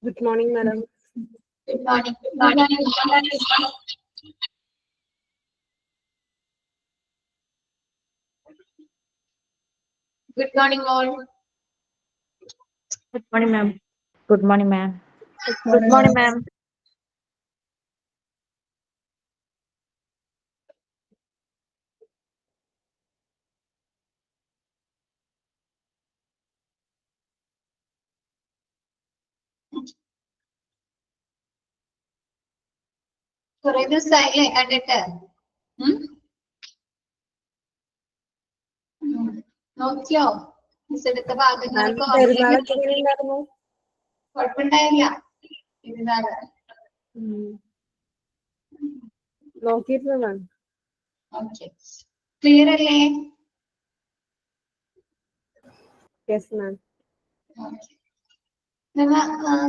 Good morning, madam. Good morning. Good morning. Good morning, all. Good morning, ma'am. Good morning, ma'am. Good morning, ma'am. കുറെ ദിവസമായില്ലേ കണ്ടിട്ട്? നോക്കിയോ miss എടുത്ത ഭാഗങ്ങളൊക്കെ പെരുന്നാളൊക്കെ എങ്ങനെയുണ്ടായിരുന്നു? കുഴപ്പമുണ്ടായില്ല. ഇരുന്നാല് നോക്കിയിരുന്നു മാം. ഓക്കെ, ക്ലിയർ അല്ലേ? Yes ma'am.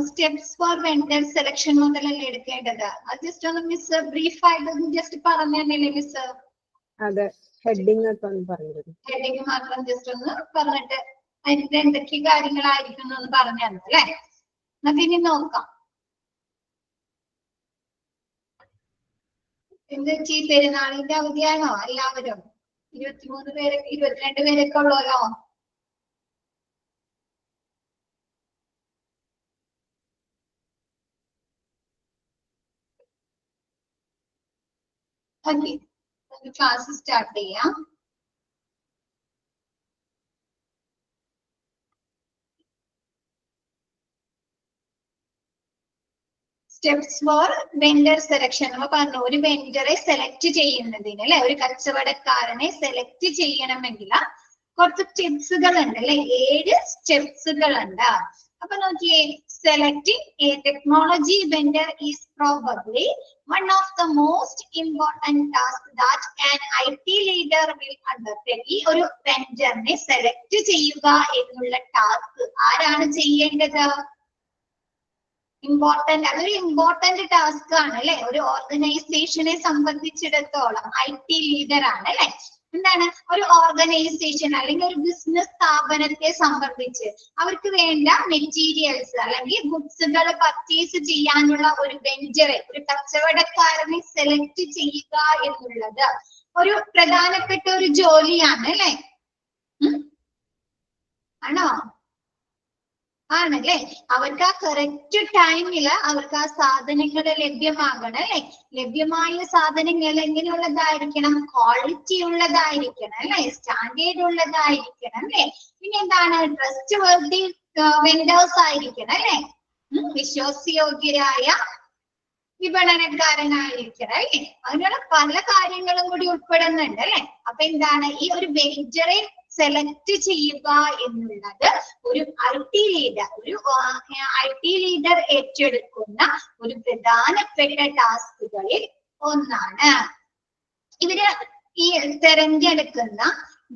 Steps for vendor selection മുതലല്ലേ എടുക്കേണ്ടത്? അത് ജസ്റ്റ് ഒന്ന് മിസ് ബ്രീഫ് ആയിട്ട് ജസ്റ്റ് പറഞ്ഞു തന്നെയല്ലേ മിസ്? അതെ, ഹെഡിങ് ഒക്കെ ഒന്ന് പറഞ്ഞിരുന്നു. ഹെഡിങ് മാത്രം ജസ്റ്റ് ഒന്ന് പറഞ്ഞിട്ട് അതിന്റെ എന്തൊക്കെ കാര്യങ്ങളായിരിക്കും എന്ന് പറഞ്ഞു തന്നു അല്ലേ? നമുക്ക് ഇനി നോക്കാം. എന്ത് വെച്ചി, പെരുന്നാളിന്റെ അവധിയാണോ എല്ലാവരും? 23 പേര് 22 പേരൊക്കെ ഉള്ളല്ലോ. ഓക്കെ, ക്ലാസ് സ്റ്റാർട്ട് ചെയ്യാം. സ്റ്റെപ്സ് ഫോർ വെണ്ടർ സെലക്ഷൻ നമ്മൾ പറഞ്ഞു. ഒരു വെണ്ടറെ സെലക്ട് ചെയ്യുന്നതിന് അല്ലെ, ഒരു കച്ചവടക്കാരനെ സെലക്ട് ചെയ്യണമെങ്കിൽ കുറച്ച് സ്റ്റെപ്സുകൾ ഉണ്ട് അല്ലെ, 7 സ്റ്റെപ്സുകൾ ഉണ്ട്. അപ്പൊ നോക്കിയേ, selecting A technology vendor is probably one of the most important tasks that an IT leader will undertake. ഈ ഒരു വെണ്ടറിനെ സെലക്ട് ചെയ്യുക എന്നുള്ള ടാസ്ക് ആരാണ് ചെയ്യേണ്ടത്? ഇമ്പോർട്ടന്റ്, അതൊരു ഇമ്പോർട്ടന്റ് ടാസ്ക് ആണ് അല്ലെ. ഒരു ഓർഗനൈസേഷനെ സംബന്ധിച്ചിടത്തോളം IT ലീഡർ ആണ് അല്ലെ. എന്താണ് ഒരു ഓർഗനൈസേഷൻ അല്ലെങ്കിൽ ഒരു ബിസിനസ് സ്ഥാപനത്തെ സംബന്ധിച്ച് അവർക്ക് വേണ്ട മെറ്റീരിയൽസ് അല്ലെങ്കിൽ ഗുഡ്സുകൾ പർച്ചേസ് ചെയ്യാനുള്ള ഒരു വെണ്ടറെ, ഒരു കച്ചവടക്കാരനെ സെലക്ട് ചെയ്യുക എന്നുള്ളത് ഒരു പ്രധാനപ്പെട്ട ഒരു ജോലിയാണ് അല്ലെ. ആണോ? ആണല്ലേ. അവർക്ക് ആ കറക്റ്റ് ടൈമില് അവർക്ക് ആ സാധനങ്ങൾ ലഭ്യമാകണം അല്ലെ. ലഭ്യമായ സാധനങ്ങൾ എങ്ങനെയുള്ളതായിരിക്കണം? ക്വാളിറ്റി ഉള്ളതായിരിക്കണം അല്ലെ, സ്റ്റാൻഡേർഡ് ഉള്ളതായിരിക്കണം അല്ലെ. പിന്നെ എന്താണ്? ട്രസ്റ്റ് വർത്തി വെൻഡേഴ്സ് ആയിരിക്കണം അല്ലെ, വിശ്വാസയോഗ്യരായ വിപണനക്കാരനായിരിക്കണം അല്ലെ. അങ്ങനെയുള്ള പല കാര്യങ്ങളും കൂടി ഉൾപ്പെടുന്നുണ്ട് അല്ലെ. അപ്പൊ എന്താണ് ഈ ഒരു വെൻഡറെ സെലക്ട് ചെയ്യുക എന്നുള്ളത് ഒരു IT ലീഡർ ഏറ്റെടുക്കുന്ന ഒരു പ്രധാനപ്പെട്ട ടാസ്കുകളിൽ ഒന്നാണ്. ഇവര് ഈ തെരഞ്ഞെടുക്കുന്ന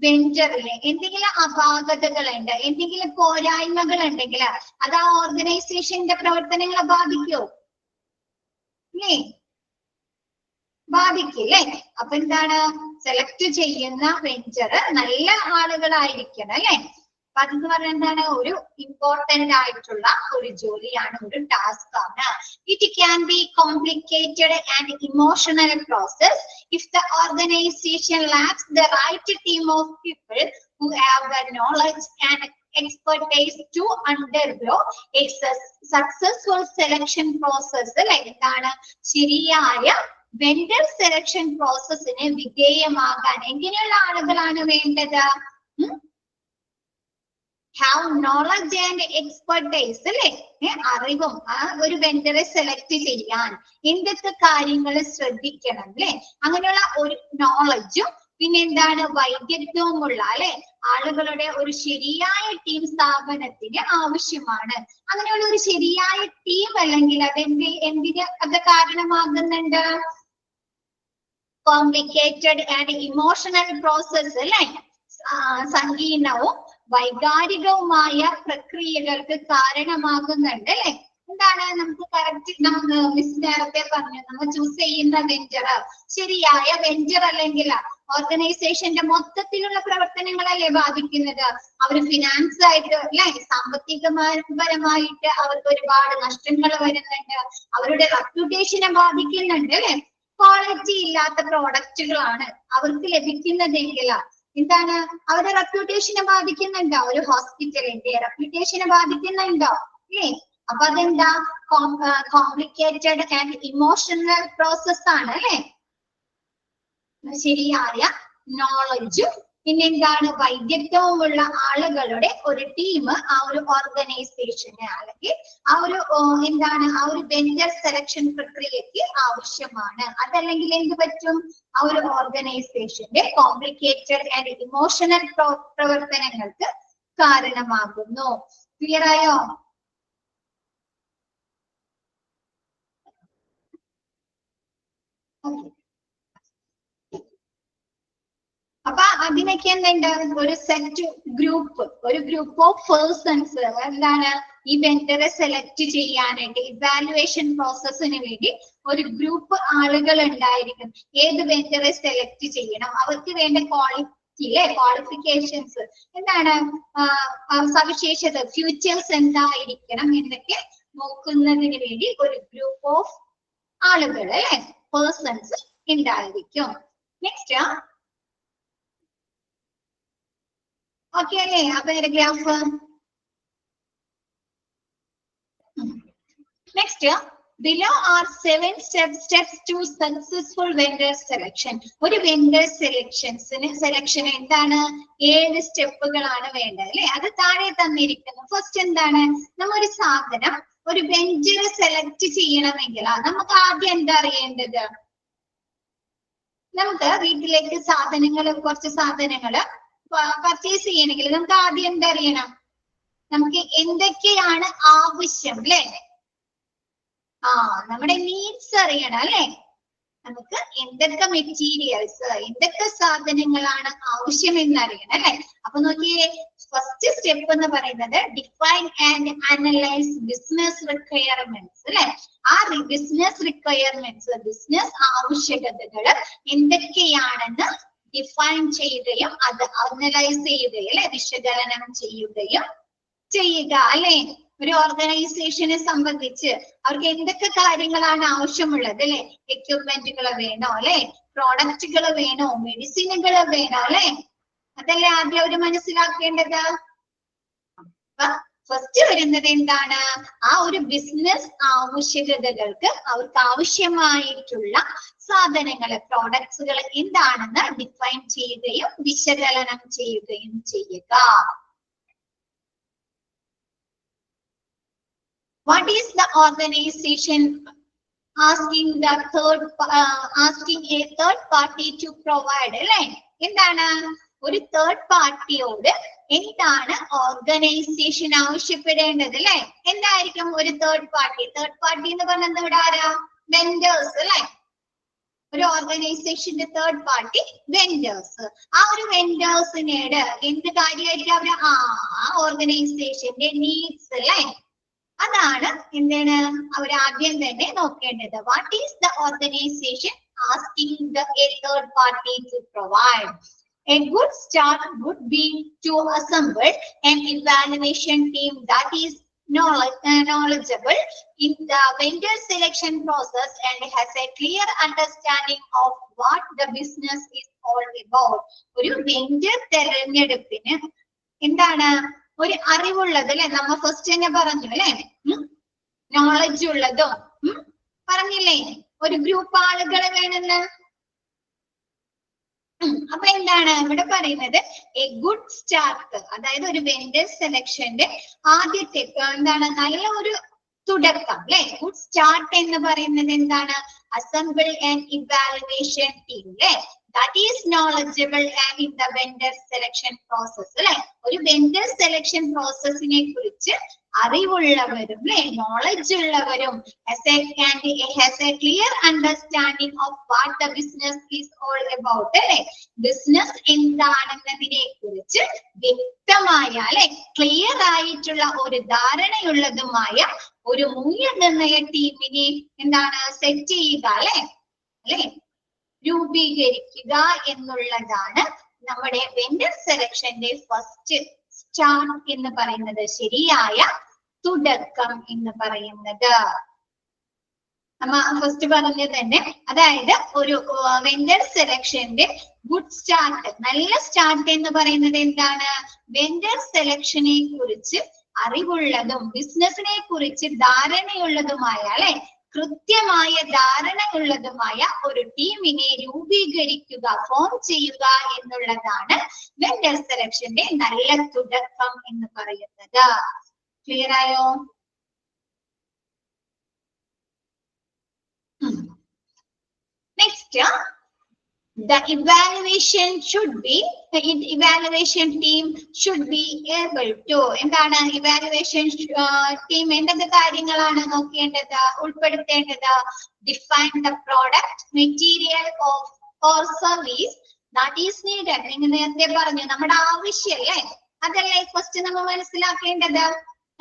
വെണ്ടറിലെ എന്തെങ്കിലും അപാകതകളുണ്ട്, എന്തെങ്കിലും പോരായ്മകൾ ഉണ്ടെങ്കിൽ അത് ആ ഓർഗനൈസേഷന്റെ പ്രവർത്തനങ്ങളെ ബാധിക്കോ? അല്ലേ, ബാധിക്കില്ലേ. അപ്പൊ എന്താണ്? സെലക്ട് ചെയ്യുന്ന വെണ്ടർ നല്ല ആളുകളായിരിക്കണം അല്ലെ. അപ്പൊ അതെന്ന് പറഞ്ഞാൽ എന്താണ്? ഒരു ഇമ്പോർട്ടന്റ് ആയിട്ടുള്ള ഒരു ജോലിയാണ്, ഒരു ടാസ്ക് ആണ്. It can be complicated and emotional process if the organisation lacks the right team of people who have the knowledge and expertise to undergo a successful selection process. Like എന്താണ്? ശരിയായ vendor selection പ്രോസസ്സിന് വിധേയമാകാൻ എങ്ങനെയുള്ള ആളുകളാണ് വേണ്ടത്? Have knowledge and expertise അല്ലെ, അറിവും. ആ ഒരു വെണ്ടറെ select ചെയ്യാൻ എന്തൊക്കെ കാര്യങ്ങൾ ശ്രദ്ധിക്കണം അല്ലെ, അങ്ങനെയുള്ള ഒരു നോളജും പിന്നെ എന്താണ് വൈദഗ്ധ്യവുമുള്ള അല്ലെ ആളുകളുടെ ഒരു ശരിയായ ടീം സ്ഥാപനത്തിന് ആവശ്യമാണ്. അങ്ങനെയുള്ള ഒരു ശരിയായ ടീം അല്ലെങ്കിൽ അത് എന്തിന് അത് കാരണമാകുന്നുണ്ട്? കോംപ്ലിക്കേറ്റഡ് ആൻഡ് ഇമോഷണൽ പ്രോസസ് അല്ലെ, സങ്കീർണവും വൈകാരികവുമായ പ്രക്രിയകൾക്ക് കാരണമാകുന്നുണ്ട് അല്ലെ. എന്താണ് നമുക്ക് കറക്റ്റ് നമുക്ക് മിസ് നേരത്തെ പറഞ്ഞു നമ്മൾ ചൂസ് ചെയ്യുന്ന വെഞ്ചർ ശരിയായ വെഞ്ചർ അല്ലെങ്കിൽ ഓർഗനൈസേഷന്റെ മൊത്തത്തിലുള്ള പ്രവർത്തനങ്ങളല്ലേ ബാധിക്കുന്നത്. അവര് ഫിനാൻസ് ആയിട്ട് അല്ലെ സാമ്പത്തികപരമായിട്ട് അവർക്ക് ഒരുപാട് നഷ്ടങ്ങൾ വരുന്നുണ്ട്. അവരുടെ റെപ്യൂട്ടേഷനെ ബാധിക്കുന്നുണ്ട് അല്ലെ. ക്വാളിറ്റി ഇല്ലാത്ത പ്രോഡക്റ്റുകളാണ് അവർക്ക് ലഭിക്കുന്നതെങ്കിൽ എന്താണ് അവരുടെ റെപ്യൂട്ടേഷനെ ബാധിക്കുന്നുണ്ടോ? ഒരു ഹോസ്പിറ്റലിന്റെ റെപ്യൂട്ടേഷനെ ബാധിക്കുന്നുണ്ടോ? അല്ലേ? അപ്പൊ അതെന്താ കോംപ്ലിക്കേറ്റഡ് ആൻഡ് ഇമോഷണൽ പ്രോസസ് ആണ് അല്ലെ. ശരിയായ നോളജും പിന്നെ എന്താണ് വൈദഗ്ധ്യവുമുള്ള ആളുകളുടെ ഒരു ടീം ആ ഒരു ഓർഗനൈസേഷന് അല്ലെങ്കിൽ ആ ഒരു എന്താണ് ആ ഒരു വെൻഡർ സെലക്ഷൻ പ്രക്രിയക്ക് ആവശ്യമാണ്. അതല്ലെങ്കിൽ എന്ത് പറ്റും? ആ ഒരു ഓർഗനൈസേഷന്റെ കോംപ്ലിക്കേറ്റഡ് ആൻഡ് ഇമോഷണൽ പ്രവർത്തനങ്ങൾക്ക് കാരണമാകുന്നു. ക്ലിയർ ആയോ? അപ്പൊ അതിനൊക്കെ എന്തുണ്ട്? ഒരു സെറ്റ് ഗ്രൂപ്പ് ഓഫ് പേഴ്സൺസ് എന്താണ് ഈ വെൻഡറെ സെലക്ട് ചെയ്യാനായിട്ട് ഇവാലുവേഷൻ പ്രോസസ്സിന് വേണ്ടി ഒരു ഗ്രൂപ്പ് ആളുകൾ ഉണ്ടായിരിക്കും. ഏത് വെൻഡറെ സെലക്ട് ചെയ്യണം, അവർക്ക് വേണ്ട ക്വാളിഫിക്കേഷൻസ് എന്താണ്, സവിശേഷത ഫ്യൂച്ചേഴ്സ് എന്തായിരിക്കണം എന്നൊക്കെ നോക്കുന്നതിന് വേണ്ടി ഒരു ഗ്രൂപ്പ് ഓഫ് ആളുകൾ അല്ലെ പേഴ്സൺസ് ഉണ്ടായിരിക്കും. നെക്സ്റ്റ് ഓക്കെ അല്ലേ ആ paragraph? Next below are 7 steps to successful vendor selection. ഒരു വെൻഡർ സെലക്ഷന് എന്താണ് 7 സ്റ്റെപ്പുകളാണ് വേണ്ടത് അല്ലെ. അത് താഴെ തന്നിരിക്കുന്നു. ഫസ്റ്റ് എന്താണ്, നമ്മ ഒരു സാധനം ഒരു വെൻഡർ സെലക്ട് ചെയ്യണമെങ്കിൽ നമുക്ക് ആദ്യം എന്താ അറിയേണ്ടത്? നമുക്ക് വീട്ടിലേക്ക് കുറച്ച് സാധനങ്ങള് പർച്ചേസ് ചെയ്യണമെങ്കിൽ നമുക്ക് ആദ്യം എന്താ അറിയണം? നമുക്ക് എന്തൊക്കെയാണ് ആവശ്യം അല്ലെ. നമ്മുടെ നീഡ്സ് അറിയണം അല്ലെ. നമുക്ക് എന്തൊക്കെ മെറ്റീരിയൽസ് എന്തൊക്കെ സാധനങ്ങളാണ് ആവശ്യം എന്നറിയണം അല്ലെ. അപ്പൊ നോക്കിയേ, ഫസ്റ്റ് സ്റ്റെപ്പ് എന്ന് പറയുന്നത് define and analyse business requirements അല്ലെ. ആ ബിസിനസ് റിക്വയർമെന്റ്സ് ബിസിനസ് ആവശ്യകതകൾ എന്തൊക്കെയാണെന്ന് ഡിഫൈൻ ചെയ്യുകയും അത് അനലൈസ് ചെയ്യുകയും അല്ലെ വിശകലനം ചെയ്യുക അല്ലെ. ഒരു ഓർഗനൈസേഷനെ സംബന്ധിച്ച് അവർക്ക് എന്തൊക്കെ കാര്യങ്ങളാണ് ആവശ്യമുള്ളത് അല്ലെ. എക്യുപ്മെന്റുകൾ വേണോ അല്ലെ, പ്രോഡക്റ്റുകൾ വേണോ, മെഡിസിനുകൾ വേണോ അല്ലെ. അതല്ലേ ആദ്യം അവര് മനസ്സിലാക്കേണ്ടത്. ഫസ്റ്റ് വരുന്നത് എന്താണ്, ആ ഒരു ബിസിനസ് ആവശ്യകതകൾക്ക് അവർക്ക് ആവശ്യമായിട്ടുള്ള സാധനങ്ങൾ പ്രോഡക്ട്സുകൾ എന്താണെന്ന് ഡിഫൈൻ ചെയ്യുകയും വിശകലനം ചെയ്യുകയും ചെയ്യുക. What is the organization asking a third party to provide അല്ലെ. എന്താണ് ഒരു തേർഡ് പാർട്ടിയോട് എന്താണ് ഓർഗനൈസേഷൻ ആവശ്യപ്പെടേണ്ടത് അല്ലെ. എന്തായിരിക്കും ഒരു തേർഡ് പാർട്ടി എന്ന് പറഞ്ഞത് ഇവിടെ ആരാ? വെൻഡേഴ്സ് അല്ലെ. ഒരു ഓർഗനൈസേഷന്റെ തേർഡ് പാർട്ടി വെൻഡേഴ്സ്. ആ ഒരു വെൻഡേഴ്സിനോട് എന്ത് കാര്യമായിരിക്കും അവര് ആ ഓർഗനൈസേഷന്റെ നീഡ്സ് അല്ലെ. അതാണ് എന്താണ് അവർ ആദ്യം തന്നെ നോക്കേണ്ടത്. What is the organisation asking a third party to provide? A good start would be to assemble an evaluation team that is knowledgeable in the vendor selection process and has a clear understanding of what the business is all about. ഒരു vendor തെരഞ്ഞെടുപ്പിന് എന്താണ് ഒരു അറിവുള്ളത് അല്ലെ. നമ്മ first തന്നെ പറഞ്ഞു അല്ലെ, knowledge ഉള്ളതും പറഞ്ഞില്ലേ. ഒരു ഗ്രൂപ്പ് ആളുകൾ വേണമെന്ന്. അപ്പൊ എന്താണ് ഇവിടെ പറയുന്നത്, എ ഗുഡ് സ്റ്റാർട്ട്, അതായത് ഒരു വെൻഡർ സെലക്ഷന്റെ ആദ്യത്തെ എന്താണ് നല്ല ഒരു തുടക്കം അല്ലെ. ഗുഡ് സ്റ്റാർട്ട് എന്ന് പറയുന്നത് എന്താണ്, അസംബിൾ ആൻഡ് ഇവാലുവേഷൻ ടീം അല്ലെ. that is knowledgeable and in the vendor selection process. അല്ലെ, ഒരു vendor selection പ്രോസസ്സിനെ കുറിച്ച് അറിവുള്ളവരും അല്ലെ, നോളജ് ഉള്ളവരും has a clear understanding of what the business is all about. അല്ലെ, ബിസിനസ് എന്താണെന്നതിനെ കുറിച്ച് വ്യക്തമായ അല്ലെ ക്ലിയർ ആയിട്ടുള്ള ഒരു ധാരണയുള്ളതുമായ ഒരു മൂല്യനിർണയ ടീമിനെ എന്താണ് സെറ്റ് ചെയ്യുക അല്ലെ രൂപീകരിക്കുക എന്നുള്ളതാണ് നമ്മുടെ വെണ്ടർ സെലക്ഷന്റെ ഫസ്റ്റ് സ്റ്റാർട്ട് എന്ന് പറയുന്നത്, ശരിയായ തുടക്കം എന്ന് പറയുന്നത്. നമ്മ ഫസ്റ്റ് പറഞ്ഞത് തന്നെ, അതായത് ഒരു വെണ്ടർ സെലക്ഷന്റെ ഗുഡ് സ്റ്റാർട്ട്, നല്ല സ്റ്റാർട്ട് എന്ന് പറയുന്നത് എന്താണ്? വെണ്ടർ സെലക്ഷനെ കുറിച്ച് അറിവുള്ളതും ബിസിനസിനെ കുറിച്ച് ധാരണയുള്ളതുമായ അല്ലെ കൃത്യമായ ധാരണയുള്ളതുമായ ഒരു ടീമിനെ രൂപീകരിക്കുക, ഫോം ചെയ്യുക എന്നുള്ളതാണ് വെണ്ടർ സെലക്ഷന്റെ നല്ല തുടക്കം എന്ന് പറയുന്നത്. ക്ലിയർ ആയോ? Next, the evaluation team should be able to, എന്താണ് evaluation team എന്തൊക്കെ കാര്യങ്ങളാണ് നോക്കേണ്ടത്, ഉൾപ്പെടുത്തേണ്ടത്? Define the product, material or service that is needed. നിങ്ങൾ നേരത്തെ പറഞ്ഞു നമ്മുടെ ആവശ്യം അല്ലേ, അതല്ലേ ഫസ്റ്റ് നമ്മൾ മനസ്സിലാക്കേണ്ടത്.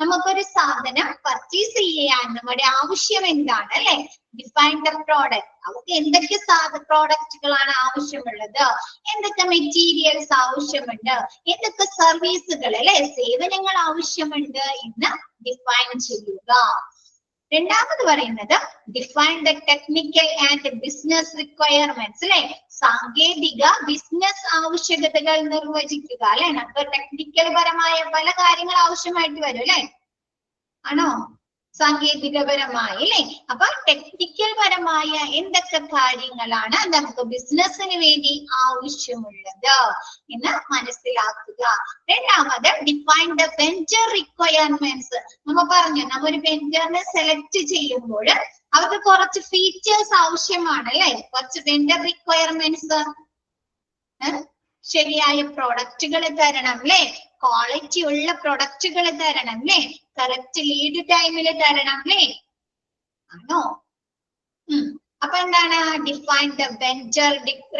നമുക്കൊരു സാധനം പർച്ചേസ് ചെയ്യാൻ നമ്മുടെ ആവശ്യം എന്താണ് അല്ലെ? ഡിഫൈൻ ദ പ്രോഡക്റ്റ്, അവർക്ക് എന്തൊക്കെ പ്രോഡക്റ്റുകളാണ് ആവശ്യമുള്ളത്, എന്തൊക്കെ മെറ്റീരിയൽസ് ആവശ്യമുണ്ട്, എന്തൊക്കെ സർവീസുകൾ അല്ലെ സേവനങ്ങൾ ആവശ്യമുണ്ട് എന്ന് ഡിഫൈൻ ചെയ്യുക. രണ്ടാമത് പറയുന്നത് define the technical and business requirements അല്ലെ, സാങ്കേതിക ബിസിനസ് ആവശ്യകതകൾ നിർവചിക്കുക അല്ലെ. നമുക്ക് ടെക്നിക്കൽ പരമായ പല കാര്യങ്ങൾ ആവശ്യമായിട്ട് വരും അല്ലെ, ആണോ? സാങ്കേതികപരമായി അല്ലെ. അപ്പൊ ടെക്നിക്കൽ പരമായ എന്തൊക്കെ കാര്യങ്ങളാണ് നമുക്ക് ബിസിനസിന് വേണ്ടി ആവശ്യമുള്ളത് എന്ന് മനസ്സിലാക്കുക. രണ്ടാമത് ഡിഫൈൻ ദ വെഞ്ചർ റിക്വയർമെന്റ്സ്. നമ്മ പറഞ്ഞു, നമ്മ ഒരു വെഞ്ചറിനെ സെലക്ട് ചെയ്യുമ്പോൾ അവർക്ക് കുറച്ച് ഫീച്ചേഴ്സ് ആവശ്യമാണ് അല്ലെ, കുറച്ച് വെണ്ടർ റിക്വയർമെന്റ്സ്. ശരിയായ പ്രൊഡക്റ്റുകൾ തരണം അല്ലെ, ക്വാളിറ്റി ഉള്ള പ്രൊഡക്റ്റുകൾ തരണം അല്ലെ, കറക്റ്റ് ലീഡ് ടൈമിൽ തരണം അല്ലെ, ആണോ? അപ്പൊ എന്താണ് ഡിഫൈൻ ദ വെണ്ടർ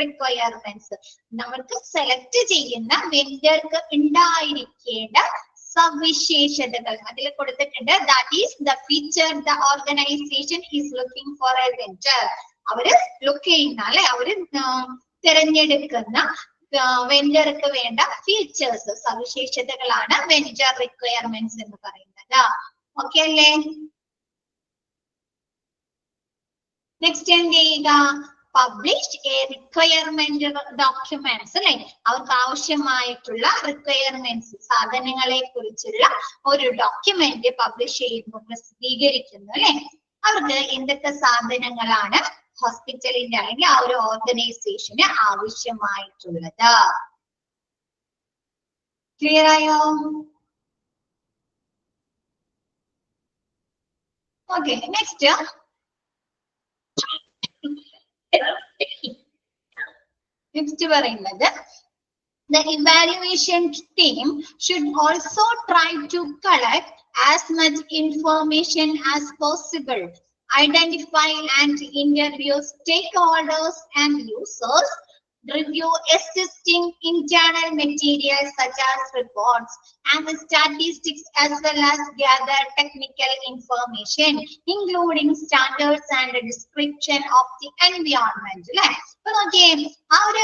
റിക്വയർമെന്റ്സ്? നമുക്ക് സെലക്ട് ചെയ്യുന്ന വെണ്ടർക്ക് ഉണ്ടായിരിക്കേണ്ട സവിശേഷതകൾ അതിൽ കൊടുത്തിട്ടുണ്ട്. That is the feature the organisation is looking for A vendor. അവര് ലുക്ക് ചെയ്യുന്ന അല്ലെ, അവര് തിരഞ്ഞെടുക്കുന്ന വെണ്ടർക്ക് വേണ്ട ഫീച്ചേഴ്സ്, സവിശേഷതകളാണ് വെണ്ടർ റിക്വയർമെന്റ്സ് എന്ന് പറയുന്നത്. ഓക്കെ അല്ലേ? നെക്സ്റ്റ് എന്ത് ചെയ്യുക? പബ്ലിഷ് എ റിക്വയർമെന്റ് ഡോക്യുമെന്റ്സ് അല്ലെ, അവർക്ക് ആവശ്യമായിട്ടുള്ള റിക്വയർമെന്റ്സ് സാധനങ്ങളെ കുറിച്ചുള്ള ഒരു ഡോക്യുമെന്റ് പബ്ലിഷ് ചെയ്യുന്നു, പ്രസിദ്ധീകരിക്കുന്നു അല്ലെ. അവർക്ക് എന്തൊക്കെ സാധനങ്ങളാണ് ഹോസ്പിറ്റലിന്റെ അല്ലെങ്കിൽ ആ ഒരു ഓർഗനൈസേഷന് ആവശ്യമായിട്ടുള്ളത്. ക്ലിയർ ആയോ? ഓക്കെ, നെക്സ്റ്റ് പറയുന്നത് the evaluation team should also try to collect as much information as possible, identify and interview stakeholders and users, review existing internal materials such as reports and statistics, as well as gather technical information including standards and description of the environment. അപ്പൊ നോക്കിയേ, ആ ഒരു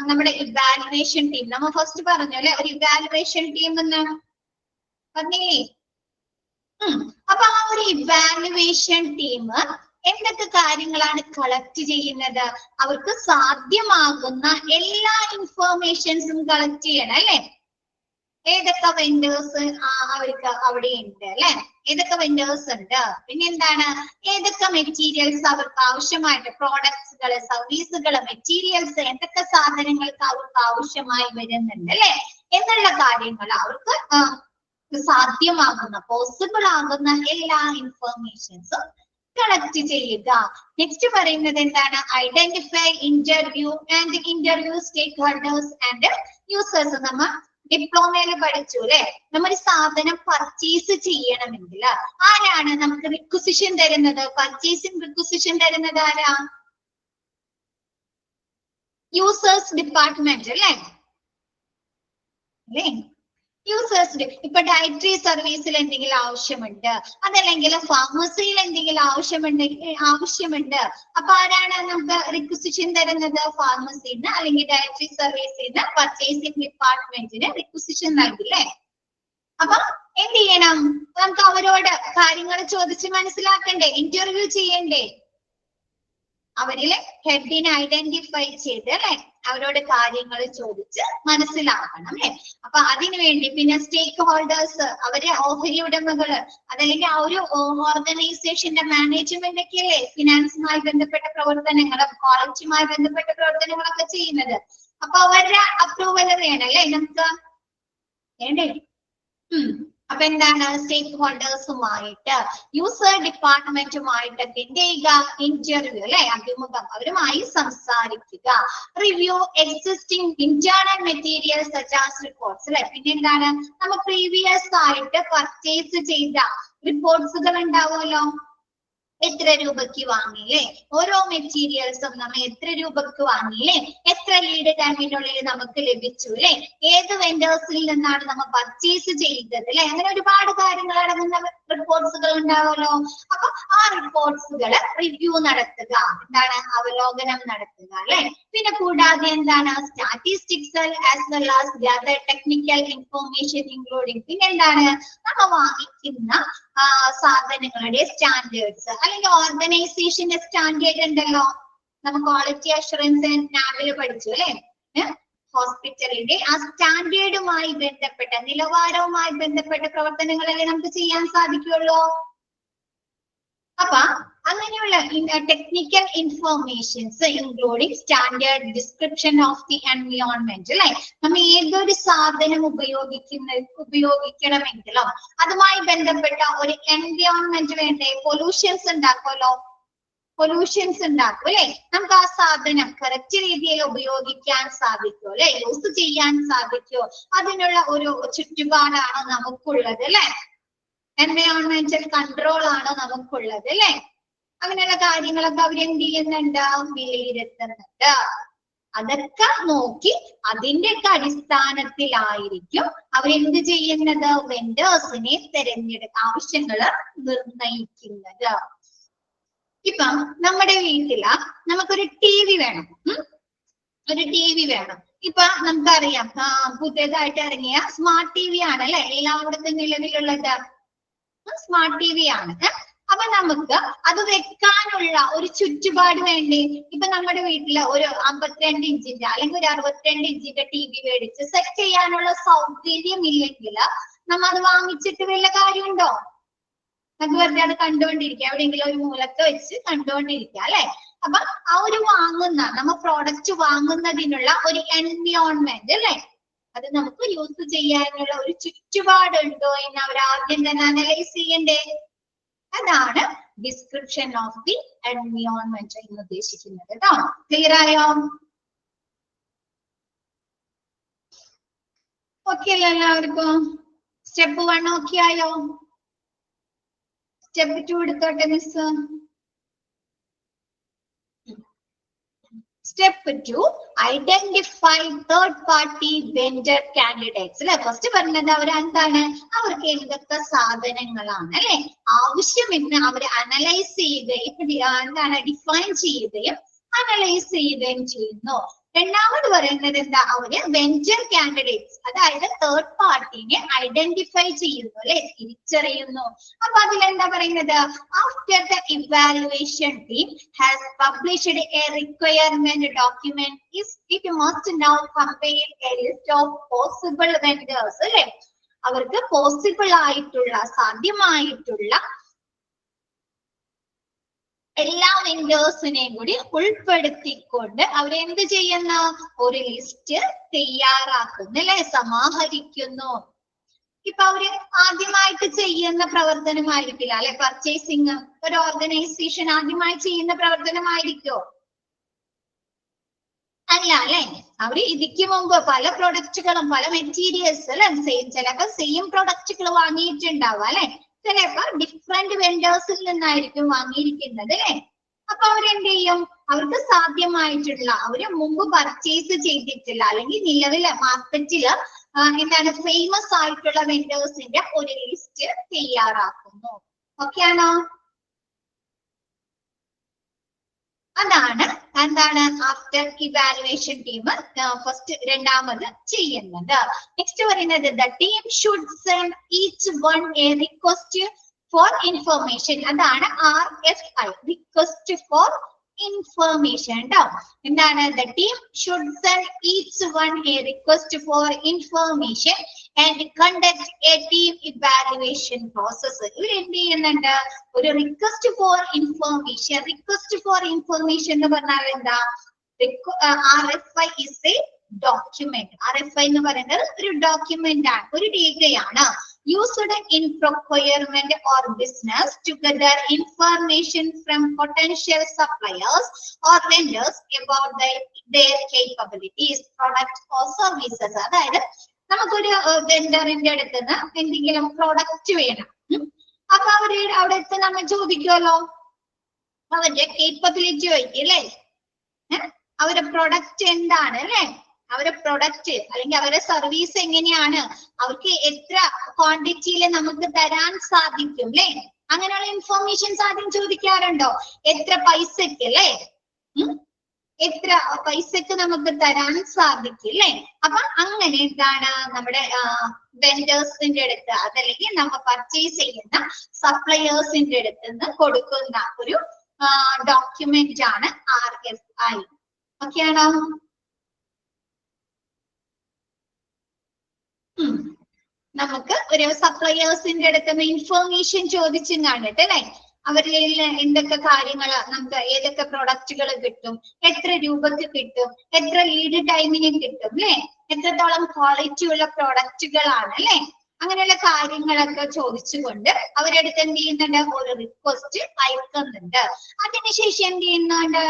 നമ്മുടെ evaluation team നമ്മൾ first പറഞ്ഞു അല്ലെ, ഒരു evaluation team എന്ന് പറഞ്ഞില്ലേ. അപ്പൊ ആ ഒരു ഇവാലുവേഷൻ ടീം എന്തൊക്കെ കാര്യങ്ങളാണ് കളക്ട് ചെയ്യുന്നത്? അവർക്ക് സാധ്യമാകുന്ന എല്ലാ ഇൻഫോർമേഷൻസും കളക്ട് ചെയ്യണം അല്ലെ. ഏതൊക്കെ വെൻഡേഴ്സ് അവർക്ക് അവിടെ ഉണ്ട് അല്ലെ, ഏതൊക്കെ വെൻഡേഴ്സ് ഉണ്ട്, പിന്നെ എന്താണ് ഏതൊക്കെ മെറ്റീരിയൽസ് അവർക്ക് ആവശ്യമായിട്ട്, പ്രോഡക്ട്സുകള്, സർവീസുകള്, മെറ്റീരിയൽസ്, എന്തൊക്കെ സാധനങ്ങൾക്ക് അവർക്ക് ആവശ്യമായി വരുന്നുണ്ട് അല്ലെ എന്നുള്ള കാര്യങ്ങൾ അവർക്ക് സാധ്യമാകുന്ന, പോസിബിൾ ആകുന്ന എല്ലാ ഇൻഫർമേഷൻസും കളക്ട് ചെയ്യുക. നെക്സ്റ്റ് പറയുന്നത് എന്താണ്? Identify, interview and interview stakeholders and users. നമ്മൾ ഡിപ്ലോമയിൽ പഠിച്ചു അല്ലെ? നമ്മൾ സാധനം പർച്ചേസ് ചെയ്യണമെങ്കിൽ ആരാണ് നമുക്ക് റിക്വസിഷൻ തരുന്നത്? പർച്ചേസിംഗ് റിക്വസിഷൻ തരുന്നത് ആരാ? യൂസേഴ്സ് ഡിപ്പാർട്ട്മെന്റ് അല്ലേ? യൂസേഴ്സ്. ഇപ്പൊ ഡയറ്ററി സർവീസിൽ എന്തെങ്കിലും ആവശ്യമുണ്ട്, അതല്ലെങ്കിൽ ഫാർമസിയിൽ എന്തെങ്കിലും ആവശ്യമുണ്ട്. അപ്പൊ ആരാണ് നമുക്ക് റിക്വസിഷൻ തരുന്നത്? ഫാർമസിന്ന് അല്ലെങ്കിൽ ഡയറ്ററി സർവീസിന്ന് പർച്ചേസിംഗ് ഡിപ്പാർട്ട്മെന്റിന് റിക്വസിഷൻ നൽകില്ലേ? അപ്പൊ എന്ത് ചെയ്യണം? നമുക്ക് അവരോട് കാര്യങ്ങൾ ചോദിച്ച് മനസ്സിലാക്കണ്ടേ? ഇന്റർവ്യൂ ചെയ്യണ്ടേ? അവരിലെ ഹെഡിനെ ഐഡന്റിഫൈ ചെയ്ത് അല്ലെ അവരോട് കാര്യങ്ങൾ ചോദിച്ച് മനസ്സിലാക്കണം അല്ലെ. അപ്പൊ അതിനുവേണ്ടി പിന്നെ സ്റ്റേക്ക് ഹോൾഡേഴ്സ്, അവരെ ഓഹരി ഉടമകള്, അതല്ലെങ്കിൽ ആ ഒരു ഓർഗനൈസേഷന്റെ മാനേജ്മെന്റ് ഒക്കെ അല്ലേ ഫിനാൻസുമായി ബന്ധപ്പെട്ട പ്രവർത്തനങ്ങളും ക്വാളിറ്റിയുമായി ബന്ധപ്പെട്ട പ്രവർത്തനങ്ങളൊക്കെ ചെയ്യുന്നത്. അപ്പൊ അവരുടെ അപ്രൂവൽ വേണം അല്ലെ നമുക്ക്? വേണ്ടേ? അപ്പൊ എന്താണ്? സ്റ്റേക്ക് ഹോൾഡേഴ്സുമായിട്ട് യൂസർ ഡിപ്പാർട്ട്മെന്റുമായിട്ടൊക്കെ എന്ത് ചെയ്യുക? ഇന്റർവ്യൂ അല്ലെ, അഭിമുഖം, അവരുമായി സംസാരിക്കുക. Review existing internal materials such as reports അല്ലെ. പിന്നെ എന്താണ്? നമ്മൾ പ്രീവിയസ് ആയിട്ട് പർച്ചേസ് ചെയ്ത റിപ്പോർട്ട്സുകൾ ഉണ്ടാവുമല്ലോ. എത്ര രൂപയ്ക്ക് വാങ്ങിയില്ലേ? ഓരോ മെറ്റീരിയൽസും നമ്മൾ എത്ര രൂപയ്ക്ക് വാങ്ങിയില്ലേ? എത്ര ലീഡ് ടൈമിനുള്ളിൽ നമുക്ക് ലഭിച്ചു അല്ലെ? ഏത് വെൻഡേഴ്സിൽ നിന്നാണ് നമ്മൾ പർച്ചേസ് ചെയ്തത് അല്ലെ? അങ്ങനെ ഒരുപാട് കാര്യങ്ങൾ അടങ്ങുന്ന റിപ്പോർട്ട്സുകൾ ഉണ്ടാവുമല്ലോ. അപ്പൊ ആ റിപ്പോർട്ട്സുകൾ റിവ്യൂ നടത്തുക, എന്താണ്? അവലോകനം നടത്തുക അല്ലെ. പിന്നെ കൂടാതെ എന്താണ്? Statistics as well as gather technical information including. പിന്നെ എന്താണ്? നമ്മൾ വാങ്ങിക്കുന്ന സാധനങ്ങളുടെ സ്റ്റാൻഡേർഡ്സ്, അല്ലെങ്കിൽ ഓർഗനൈസേഷന്റെ സ്റ്റാൻഡേർഡ് ഉണ്ടല്ലോ. നമ്മൾ ക്വാളിറ്റി അഷുറൻസ് നാവില് പഠിച്ചു അല്ലെ? ഹോസ്പിറ്റലിന്റെ ആ സ്റ്റാൻഡേർഡുമായി ബന്ധപ്പെട്ട, നിലവാരവുമായി ബന്ധപ്പെട്ട പ്രവർത്തനങ്ങളല്ലേ നമുക്ക് ചെയ്യാൻ സാധിക്കുള്ളൂ. അപ്പൊ അങ്ങനെയുള്ള technical informations including standard description of the environment അല്ലെ. നമ്മൾ ഏതൊരു സാധനം ഉപയോഗിക്കണമെങ്കിലോ അതുമായി ബന്ധപ്പെട്ട ഒരു എൻവയോൺമെന്റ് വേണ്ടേ? പൊല്യൂഷൻസ് ഉണ്ടാക്കുമല്ലോ. പൊല്യൂഷൻസ് ഉണ്ടാക്കും അല്ലെ. നമുക്ക് ആ സാധനം കറക്റ്റ് രീതിയിൽ ഉപയോഗിക്കാൻ സാധിക്കുമോ അല്ലെ? യൂസ് ചെയ്യാൻ സാധിക്കുമോ? അതിനുള്ള ഒരു ചുറ്റുപാടാണോ നമുക്കുള്ളത് അല്ലെ? എൻവയോൺമെന്റൽ കൺട്രോൾ ആണോ നമുക്കുള്ളത് അല്ലെ? അങ്ങനെയുള്ള കാര്യങ്ങളൊക്കെ അവരെന്ത് ചെയ്യുന്നുണ്ട്? വിലയിരുത്തുന്നുണ്ട്. അതൊക്കെ നോക്കി അതിന്റെയൊക്കെ അടിസ്ഥാനത്തിലായിരിക്കും അവരെന്ത് ചെയ്യുന്നത്? വെൻഡേഴ്സിനെ ആവശ്യങ്ങൾ നിർണയിക്കുന്നത്. ഇപ്പൊ നമ്മുടെ വീട്ടില് നമുക്കൊരു TV വേണം. ഒരു TV വേണം. ഇപ്പൊ നമുക്കറിയാം പുതിയതായിട്ട് ഇറങ്ങിയ സ്മാർട്ട് TV ആണ് അല്ലെ എല്ലായിടത്തും നിലവിലുള്ളത്. സ്മാർട്ട് TV ആണ്. അപ്പൊ നമുക്ക് അത് വെക്കാനുള്ള ഒരു ചുറ്റുപാട് വേണ്ടേ? ഇപ്പൊ നമ്മുടെ വീട്ടില് ഒരു 52 ഇഞ്ചിന്റെ അല്ലെങ്കിൽ ഒരു 62 ഇഞ്ചിന്റെ TV മേടിച്ച് സെറ്റ് ചെയ്യാനുള്ള സൗകര്യം ഇല്ലെങ്കിൽ നമ്മ അത് വാങ്ങിച്ചിട്ട് വല്ല കാര്യമുണ്ടോ? അത് വെറുതെ അത് കണ്ടുകൊണ്ടിരിക്കുക, എവിടെയെങ്കിലും ഒരു മൂലത്ത് വെച്ച് കണ്ടുകൊണ്ടിരിക്കുക അല്ലെ. അപ്പൊ ആ ഒരു നമ്മ പ്രോഡക്റ്റ് വാങ്ങുന്നതിനുള്ള ഒരു എൻവയോൺമെന്റ് അല്ലെ, അത് നമുക്ക് യൂസ് ചെയ്യാനുള്ള ഒരു ചുറ്റുപാടുണ്ടോ എന്ന് അവർ ആദ്യം തന്നെ അനലൈസ് ചെയ്യണ്ടേ? അതാണ് ഡിസ്ക്രിപ്ഷൻ ഓഫ് ദി എൻവയോൺമെന്റ് എന്ന് ഉദ്ദേശിക്കുന്നത് കേട്ടോ. ക്ലിയർ ആയോ? ഓക്കെ അല്ലേ എല്ലാവർക്കും? സ്റ്റെപ്പ് 1 ഓക്കെ ആയോ? സ്റ്റെപ്പ് 2 എടുത്തോട്ടെ miss. Step 2 identify third party vendor candidates അല്ലെ. ഫസ്റ്റ് പറഞ്ഞത് അവരെന്താണ്? അവർക്ക് എന്തൊക്കെ സാധനങ്ങളാണ് അല്ലെ ആവശ്യമെന്ന് അവർ അനലൈസ് ചെയ്യുകയും എന്താണ് ഡിഫൈൻ ചെയ്യുകയും അനലൈസ് ചെയ്യുകയും ചെയ്യുന്നു. രണ്ടാമത് പറയുന്നത് എന്താ? അവര് വെൻഡർ കാൻഡിഡേറ്റ്സ്, അതായത് തേർഡ് പാർട്ടിനെ ഐഡന്റിഫൈ ചെയ്യുന്നു അല്ലെ, തിരിച്ചറിയുന്നു. അപ്പൊ അതിലെന്താ പറയുന്നത്? After the evaluation team has published A requirement document it must now compile A list of possible vendors അല്ലെ. അവർക്ക് പോസിബിൾ ആയിട്ടുള്ള, സാധ്യമായിട്ടുള്ള എല്ലാ വെൻഡേഴ്സിനെയും കൂടി ഉൾപ്പെടുത്തിക്കൊണ്ട് അവരെന്ത് ചെയ്യുന്ന ഒരു ലിസ്റ്റ് തയ്യാറാക്കുന്നു അല്ലെ, സമാഹരിക്കുന്നു. ഇപ്പൊ അവര് ആദ്യമായിട്ട് ചെയ്യുന്ന പ്രവർത്തനമായിരിക്കില്ല അല്ലെ, പർച്ചേസിങ് ഒരു ഓർഗനൈസേഷൻ ആദ്യമായി ചെയ്യുന്ന പ്രവർത്തനമായിരിക്കോ? അല്ല അല്ലെ, അവര് ഇതിക്ക് മുമ്പ് പല പ്രൊഡക്റ്റുകളും പല മെറ്റീരിയൽസ് അല്ലെ ചിലപ്പോ സെയിം പ്രൊഡക്റ്റുകൾ വാങ്ങിയിട്ടുണ്ടാവും അല്ലെ, ചിലപ്പോ ഡിഫറെന്റ് വെൻഡേഴ്സിൽ നിന്നായിരിക്കും വാങ്ങിയിരിക്കുന്നത് അല്ലെ. അപ്പൊ അവരെന്ത് ചെയ്യും, അവർക്ക് സാധ്യമായിട്ടുള്ള അവര് മുമ്പ് പർച്ചേസ് ചെയ്തിട്ടില്ല അല്ലെങ്കിൽ നിലവിലെ മാർക്കറ്റില് എന്താണ് ഫേമസ് ആയിട്ടുള്ള വെൻഡേഴ്സിന്റെ ഒരു ലിസ്റ്റ് തയ്യാറാക്കുന്നു. ഓക്കെ ആണോ? അതാണ് എന്താണ് ആഫ്റ്റർ ഇവാലുവേഷൻ ടീം ഫസ്റ്റ് രണ്ടാമത് ചെയ്യുന്നത്. നെക്സ്റ്റ് പറയുന്നത് the team should send each one A request for information. അതാണ് RFI, റിക്വസ്റ്റ് ഫോർ ഇൻഫർമേഷൻ ട്ടോ. എന്താണ് the team should send each one A request for information and conduct A team evaluation process. ഇവർ എന്ത് ചെയ്യുന്നുണ്ട്, ഒരു request for information. Request for information എന്ന് പറഞ്ഞാൽ എന്താ, RFI is A document. RFI എന്ന് പറയുന്നത് ഒരു ഡോക്യുമെന്റ് ആണ്, ഒരു രേഖയാണ്. Used in procurement or business to gather information from potential suppliers or vendors about their capabilities, products or services. അതായത് നമുക്കൊരു വെണ്ടറിന്റെ അടുത്ത് നിന്ന് എന്തെങ്കിലും പ്രോഡക്റ്റ് വേണം. അപ്പൊ അവര് അവിടെ എത്തി നമ്മൾ ചോദിക്കുമല്ലോ അവരുടെ കേപ്പബിലിറ്റി വയ്ക്കും അല്ലേ, അവരുടെ പ്രൊഡക്റ്റ് എന്താണ് അല്ലെ, അവരുടെ പ്രൊഡക്റ്റ് അല്ലെങ്കിൽ അവരുടെ സർവീസ് എങ്ങനെയാണ്, അവർക്ക് എത്ര ക്വാണ്ടിറ്റിയിൽ നമുക്ക് തരാൻ സാധിക്കും അല്ലെ, അങ്ങനെയുള്ള ഇൻഫോർമേഷൻസ് ആദ്യം ചോദിക്കാറുണ്ടോ. എത്ര പൈസക്ക് അല്ലെ, എത്ര പൈസക്ക് നമുക്ക് തരാൻ സാധിക്കും അല്ലെ. അപ്പൊ അങ്ങനെ എന്താണ് നമ്മുടെ വെൻഡേഴ്സിന്റെ അടുത്ത് അതല്ലെങ്കിൽ നമ്മൾ പർച്ചേസ് ചെയ്യുന്ന സപ്ലയേഴ്സിന്റെ അടുത്ത് നിന്ന് കൊടുക്കുന്ന ഒരു ഡോക്യുമെന്റ് ആണ് RFI. ഓക്കെ ആണോ? നമുക്ക് ഒരു സപ്ലയേഴ്സിന്റെ അടുത്ത് നിന്ന് ഇൻഫർമേഷൻ ചോദിച്ചും കാണിട്ട് അല്ലെ, അവരിൽ എന്തൊക്കെ കാര്യങ്ങൾ നമുക്ക് ഏതൊക്കെ പ്രൊഡക്റ്റുകൾ കിട്ടും, എത്ര രൂപക്ക് കിട്ടും, എത്ര ലീഡ് ടൈമിന് കിട്ടും അല്ലെ, എത്രത്തോളം ക്വാളിറ്റി ഉള്ള പ്രൊഡക്റ്റുകളാണ് അല്ലെ, അങ്ങനെയുള്ള കാര്യങ്ങളൊക്കെ ചോദിച്ചുകൊണ്ട് അവരടുത്ത് എന്ത് ചെയ്യുന്നുണ്ട്, ഒരു റിക്വസ്റ്റ് അയക്കുന്നുണ്ട്. അതിനുശേഷം എന്ത് ചെയ്യുന്നുണ്ട്,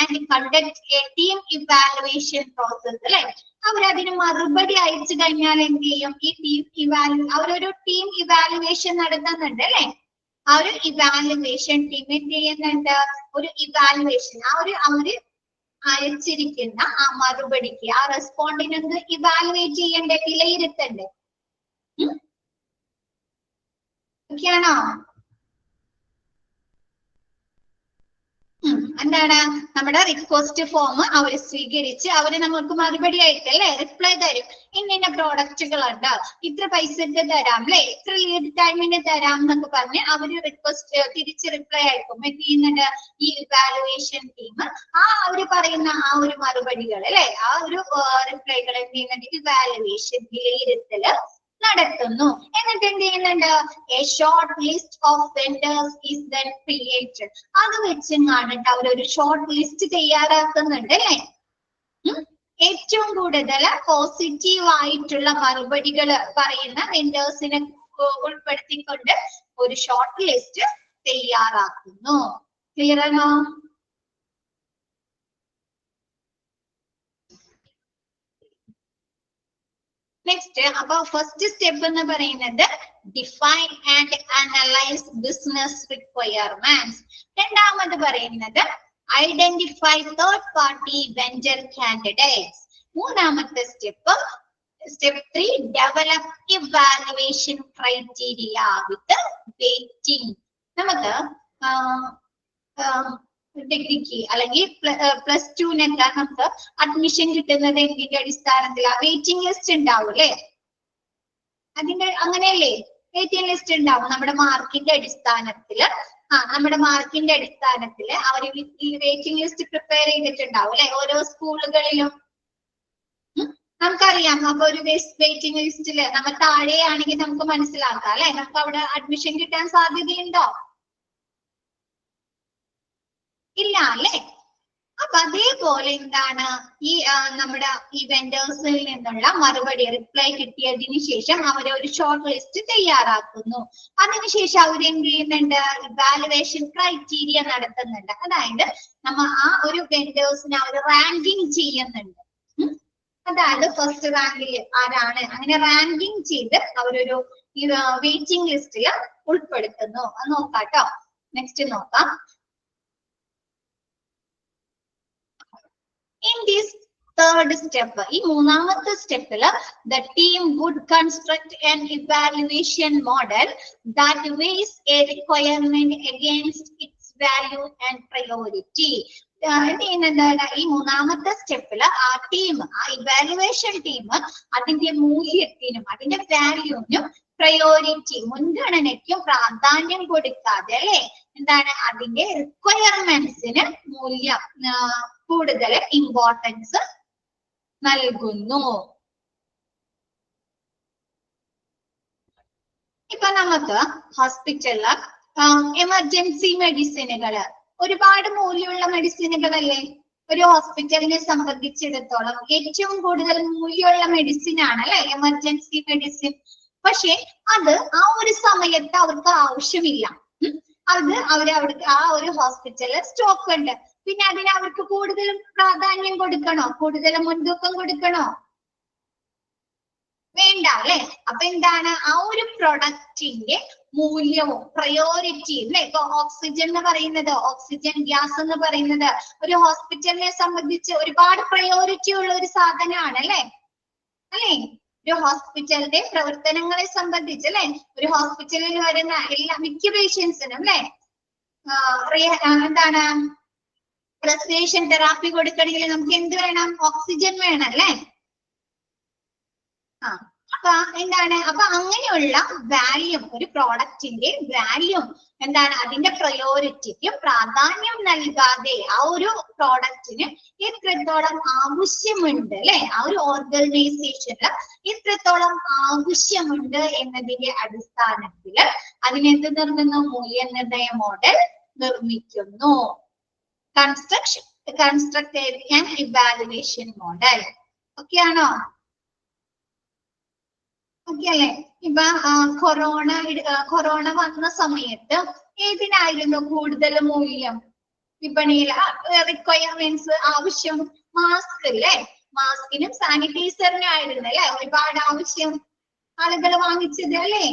and conduct A team evaluation process അല്ലെ. അവരതിന് മറുപടി അയച്ചു കഴിഞ്ഞാൽ എന്ത് ചെയ്യും, ഈ ടീം അവരൊരു ടീം ഇവാലുവേഷൻ നടത്തുന്നുണ്ട് അല്ലെ. ആ ഒരു ഇവാലുവേഷൻ ടീം എന്ത് ചെയ്യുന്നുണ്ട്, ഒരു ഇവാലുവേഷൻ അവര് അയച്ചിരിക്കുന്ന ആ മറുപടിക്ക് ആ റെസ്പോണ്ടിനൊന്ന് ഇവാലുവേറ്റ് ചെയ്യണ്ടേ, വിലയിരുത്തണ്ടേ. ഓക്കെയാണോ? എന്താണ് നമ്മുടെ റിക്വസ്റ്റ് ഫോം അവര് സ്വീകരിച്ച് അവര് നമുക്ക് മറുപടി ആയിട്ട് അല്ലെ റിപ്ലൈ തരും. ഇന്ന പ്രോഡക്റ്റുകളുണ്ട്, ഇത്ര പൈസക്ക് തരാം അല്ലെ, ഇത്ര ലീഡ് ടൈമിന് തരാം എന്നൊക്കെ പറഞ്ഞ് അവര് റിക്വസ്റ്റ് തിരിച്ച് റിപ്ലൈ അയക്കും. എന്ത് ചെയ്യുന്നുണ്ട്, ഈ ഇവാലുവേഷൻ ടീം അവര് പറയുന്ന ആ ഒരു മറുപടികൾ അല്ലെ, ആ ഒരു റിപ്ലൈകൾ എന്ത് ചെയ്യുന്നുണ്ട്, ഇവാലുവേഷൻ വിലയിരുത്തല് നടത്തുന്നു. എന്നിട്ട് എന്ത് ചെയ്യുന്നുണ്ട്, A short list of vendors is then created. അത് വെച്ചും കാണിട്ട് അവരൊരു ഷോർട്ട് ലിസ്റ്റ് തയ്യാറാക്കുന്നുണ്ട് അല്ലെ. ഏറ്റവും കൂടുതൽ പോസിറ്റീവ് ആയിട്ടുള്ള മറുപടികൾ പറയുന്ന വെൻഡേഴ്സിനെ ഉൾപ്പെടുത്തിക്കൊണ്ട് ഒരു ഷോർട്ട് ലിസ്റ്റ് തയ്യാറാക്കുന്നു. ക്ലിയർ ആണോ? നെക്സ്റ്റ് അപ്പൊ ഫസ്റ്റ് സ്റ്റെപ്പ് എന്ന് പറയുന്നത് define and analyse business requirements. രണ്ടാമത് പറയുന്നത് identify third party vendor candidates. മൂന്നാമത്തെ step step 3 develop evaluation criteria with weighting. നമുക്ക് ഡിഗ്രിക്ക് അല്ലെങ്കിൽ +2 നമുക്ക് അഡ്മിഷൻ കിട്ടുന്നത് എന്തിന്റെ അടിസ്ഥാനത്തിലാണ്, വെയിറ്റിംഗ് ലിസ്റ്റ് ഉണ്ടാവും അല്ലെ. അതിന്റെ അങ്ങനെയല്ലേ, വെയിറ്റിംഗ് ലിസ്റ്റ് ഉണ്ടാവും നമ്മുടെ മാർക്കിന്റെ അടിസ്ഥാനത്തില്. നമ്മുടെ മാർക്കിന്റെ അടിസ്ഥാനത്തില് അവര് ഈ വെയിറ്റിംഗ് ലിസ്റ്റ് പ്രിപ്പയർ ചെയ്തിട്ടുണ്ടാവും അല്ലെ ഓരോ സ്കൂളുകളിലും. നമുക്കറിയാം. അപ്പൊ ഒരു വെയിറ്റിംഗ് ലിസ്റ്റില് നമ്മൾ താഴെയാണെങ്കിൽ നമുക്ക് മനസ്സിലാക്കാം അല്ലെ, നമുക്ക് അവിടെ അഡ്മിഷൻ കിട്ടാൻ സാധ്യതയുണ്ടോ? ഇല്ല അല്ലെ. അപ്പൊ അപ്പൊ അതേപോലെ എന്താണ് ഈ നമ്മുടെ ഈ വെൻഡേഴ്സിൽ നിന്നുള്ള മറുപടി റിപ്ലൈ കിട്ടിയതിനു ശേഷം അവർ ഒരു ഷോർട്ട് ലിസ്റ്റ് തയ്യാറാക്കുന്നു. അതിനുശേഷം അവർ എന്ത് ചെയ്യുന്നുണ്ട്, ഇവാലുവേഷൻ ക്രൈറ്റീരിയ നടത്തുന്നുണ്ട്. അതായത് നമ്മ ആ ഒരു വെൻഡേഴ്സിനെ അവർ റാങ്കിങ് ചെയ്യുന്നുണ്ട്. അതായത് ഫസ്റ്റ് റാങ്കിൽ ആരാണ്, അങ്ങനെ റാങ്കിങ് ചെയ്ത് അവരൊരു വെയിറ്റിംഗ് ലിസ്റ്റിൽ ഉൾപ്പെടുത്തുന്നു. അത് നോക്കാട്ടോ. നെക്സ്റ്റ് നോക്കാം. In this third step, ഈ മൂന്നാമത്തെ സ്റ്റെപ്പില് the team would construct an evaluation model that weighs a requirement against its value and priority. ഈ മൂന്നാമത്തെ സ്റ്റെപ്പില് ആ ടീം, ആ ഇവാലുവേഷൻ ടീം അതിന്റെ മൂല്യത്തിനും അതിന്റെ വാല്യൂവിനും പ്രയോറിറ്റി, മുൻഗണനയ്ക്കും പ്രാധാന്യം കൊടുക്കാതെ അല്ലെ എന്താണ് അതിന്റെ റിക്വയർമെന്റ്സിന് മൂല്യം കൂടുതൽ ഇമ്പോർട്ടൻസ് നൽകുന്നു. ഇപ്പൊ നമുക്ക് ഹോസ്പിറ്റലില് എമർജൻസി മെഡിസിനുകള് ഒരുപാട് മൂല്യമുള്ള മെഡിസിനുകളല്ലേ ഒരു ഹോസ്പിറ്റലിനെ സംബന്ധിച്ചിടത്തോളം. ഏറ്റവും കൂടുതൽ മൂല്യമുള്ള മെഡിസിൻ ആണ് അല്ലെ എമർജൻസി മെഡിസിൻ. പക്ഷെ അത് ആ ഒരു സമയത്ത് അവർക്ക് ആവശ്യമില്ല. അത് അവർക്ക് ആ ഒരു ഹോസ്പിറ്റലിൽ സ്റ്റോക്ക് ഉണ്ട്. പിന്നെ അതിന് അവർക്ക് കൂടുതൽ പ്രാധാന്യം കൊടുക്കണോ, കൂടുതൽ മുൻതൂക്കം കൊടുക്കണോ? വേണ്ട അല്ലെ. അപ്പൊ എന്താണ് ആ ഒരു പ്രൊഡക്റ്റിന്റെ മൂല്യവും പ്രയോറിറ്റിയും അല്ലെ. ഇപ്പൊ ഓക്സിജൻ എന്ന് പറയുന്നത്, ഓക്സിജൻ ഗ്യാസ് എന്ന് പറയുന്നത് ഒരു ഹോസ്പിറ്റലിനെ സംബന്ധിച്ച് ഒരുപാട് പ്രയോറിറ്റി ഉള്ള ഒരു സാധനമാണ് അല്ലെ. അല്ലെ ഒരു ഹോസ്പിറ്റലിന്റെ പ്രവർത്തനങ്ങളെ സംബന്ധിച്ച് അല്ലെ ഒരു ഹോസ്പിറ്റലിൽ വരുന്ന എല്ലാ മിക്ക പേഷ്യൻസിനും അല്ലെ എന്താണ് റെസ്പിറേഷൻ തെറാപ്പി കൊടുക്കണമെങ്കിൽ നമുക്ക് എന്ത് വേണം, ഓക്സിജൻ വേണം അല്ലെ. അപ്പൊ എന്താണ്, അപ്പൊ അങ്ങനെയുള്ള വാല്യൂ, ഒരു പ്രോഡക്റ്റിന്റെ വാല്യൂ എന്താണ് അതിന്റെ പ്രയോറിറ്റിക്കും പ്രാധാന്യം നൽകാതെ ആ ഒരു പ്രോഡക്റ്റിന് എത്രത്തോളം ആവശ്യമുണ്ട് അല്ലെ, ആ ഒരു ഓർഗനൈസേഷനിൽ എത്രത്തോളം ആവശ്യമുണ്ട് എന്നതിന്റെ അടിസ്ഥാനത്തിൽ അതിനെന്ത് നിർമ്മിക്കുന്നു, മൂല്യനിർണയ മോഡൽ നിർമ്മിക്കുന്നു. Construct an evaluation model. Okay ആണോ? ഓക്കെ അല്ലെ. ഇപ്പൊ കൊറോണ വന്ന സമയത്ത് ഏതിനായിരുന്നു കൂടുതൽ മൂല്യം വിപണിയിൽ, റിക്വയർമെന്റ്സ് ആവശ്യം? മാസ്ക് അല്ലേ, മാസ്കിനും സാനിറ്റൈസറിനും ആയിരുന്നു അല്ലെ ഒരുപാട് ആവശ്യം ആളുകൾ വാങ്ങിച്ചത് അല്ലേ.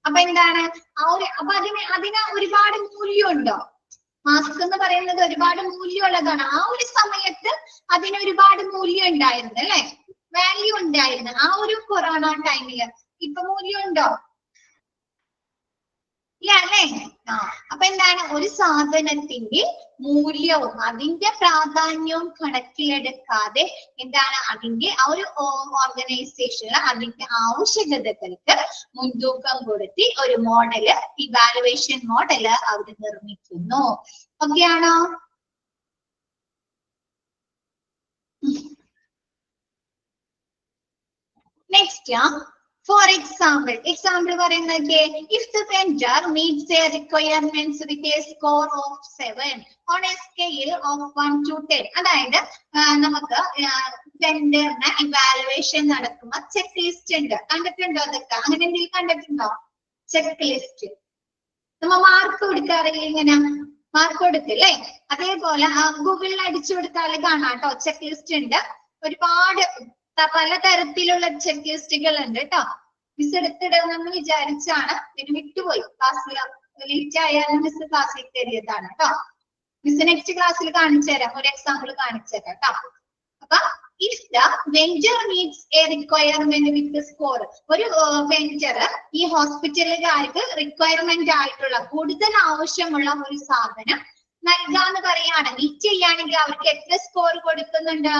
അപ്പൊ എന്താണ് അപ്പൊ അതിന് ഒരുപാട് മൂല്യമുണ്ടോ? മാസ്ക് എന്ന് പറയുന്നത് ഒരുപാട് മൂല്യമുള്ളതാണ്. ആ ഒരു സമയത്ത് അതിന് ഒരുപാട് മൂല്യം ഉണ്ടായിരുന്നു അല്ലെ, വാല്യൂ ഉണ്ടായിരുന്നു ആ ഒരു കൊറോണ ടൈമില്. ഇപ്പൊ മൂല്യം ഉണ്ടോ? ഇല്ല അല്ലെ. അപ്പൊ എന്താണ് ഒരു സാധനത്തിന്റെ മൂല്യവും അതിന്റെ പ്രാധാന്യവും കണക്കിലെടുക്കാതെ എന്താണ് അതിന്റെ ആ ഒരു ഓർഗനൈസേഷനിൽ അതിന്റെ ആവശ്യകതകൾക്ക് മുൻതൂക്കം കൊടുത്തി ഒരു മോഡല്, ഇവാലുവേഷൻ മോഡല് അവർ നിർമ്മിക്കുന്നു. ഓക്കെ ആണോ? നെക്സ്റ്റ്, for example പറയുന്നത് if the vendor meets their requirements with a score of 7 on a scale of 1 to 10. അതായത് നമുക്ക് വെണ്ടറിന് ഇവാലുവേഷൻ നടത്തുമ്പോ ചെക്ക് ലിസ്റ്റ് ഉണ്ട്. കണ്ടിട്ടുണ്ടോ അതൊക്കെ? അങ്ങനെ എന്തെങ്കിലും കണ്ടിട്ടുണ്ടോ ചെക്ക് ലിസ്റ്റ്? നമ്മ മാർക്ക് കൊടുക്കാറില്ല, ഇങ്ങനെ മാർക്ക് കൊടുക്കില്ലേ? അതേപോലെ ഗൂഗിളിൽ അടിച്ചു കൊടുത്താൽ കാണാം കേട്ടോ, ചെക്ക് ലിസ്റ്റ് ഉണ്ട്. ഒരുപാട് പലതരത്തിലുള്ള ചെക്ക് ലിസ്റ്റുകൾ ഉണ്ട് കേട്ടോ. മിസ് എടുത്തിടുന്നെന്ന് വിചാരിച്ചാണ്, പിന്നെ വിട്ടുപോയി. ക്ലാസ്സിൽ ലേറ്റ് ആയാലും മിസ് ക്ലാസ്സിൽ തരിയതാണ് കേട്ടോ. മിസ് നെക്സ്റ്റ് ക്ലാസ്സിൽ കാണിച്ചു തരാം, ഒരു എക്സാമ്പിൾ കാണിച്ചു തരാം കേട്ടോ. അപ്പൊ if the venture meats A requirement with score, ഒരു വെഞ്ചർ ഈ ഹോസ്പിറ്റലുകാർക്ക് റിക്വയർമെന്റ് ആയിട്ടുള്ള കൂടുതൽ ആവശ്യമുള്ള ഒരു സാധനം നൽകാന്ന് പറയാണ്. മീറ്റ് ചെയ്യുകയാണെങ്കിൽ അവർക്ക് എത്ര സ്കോർ കൊടുക്കുന്നുണ്ട്?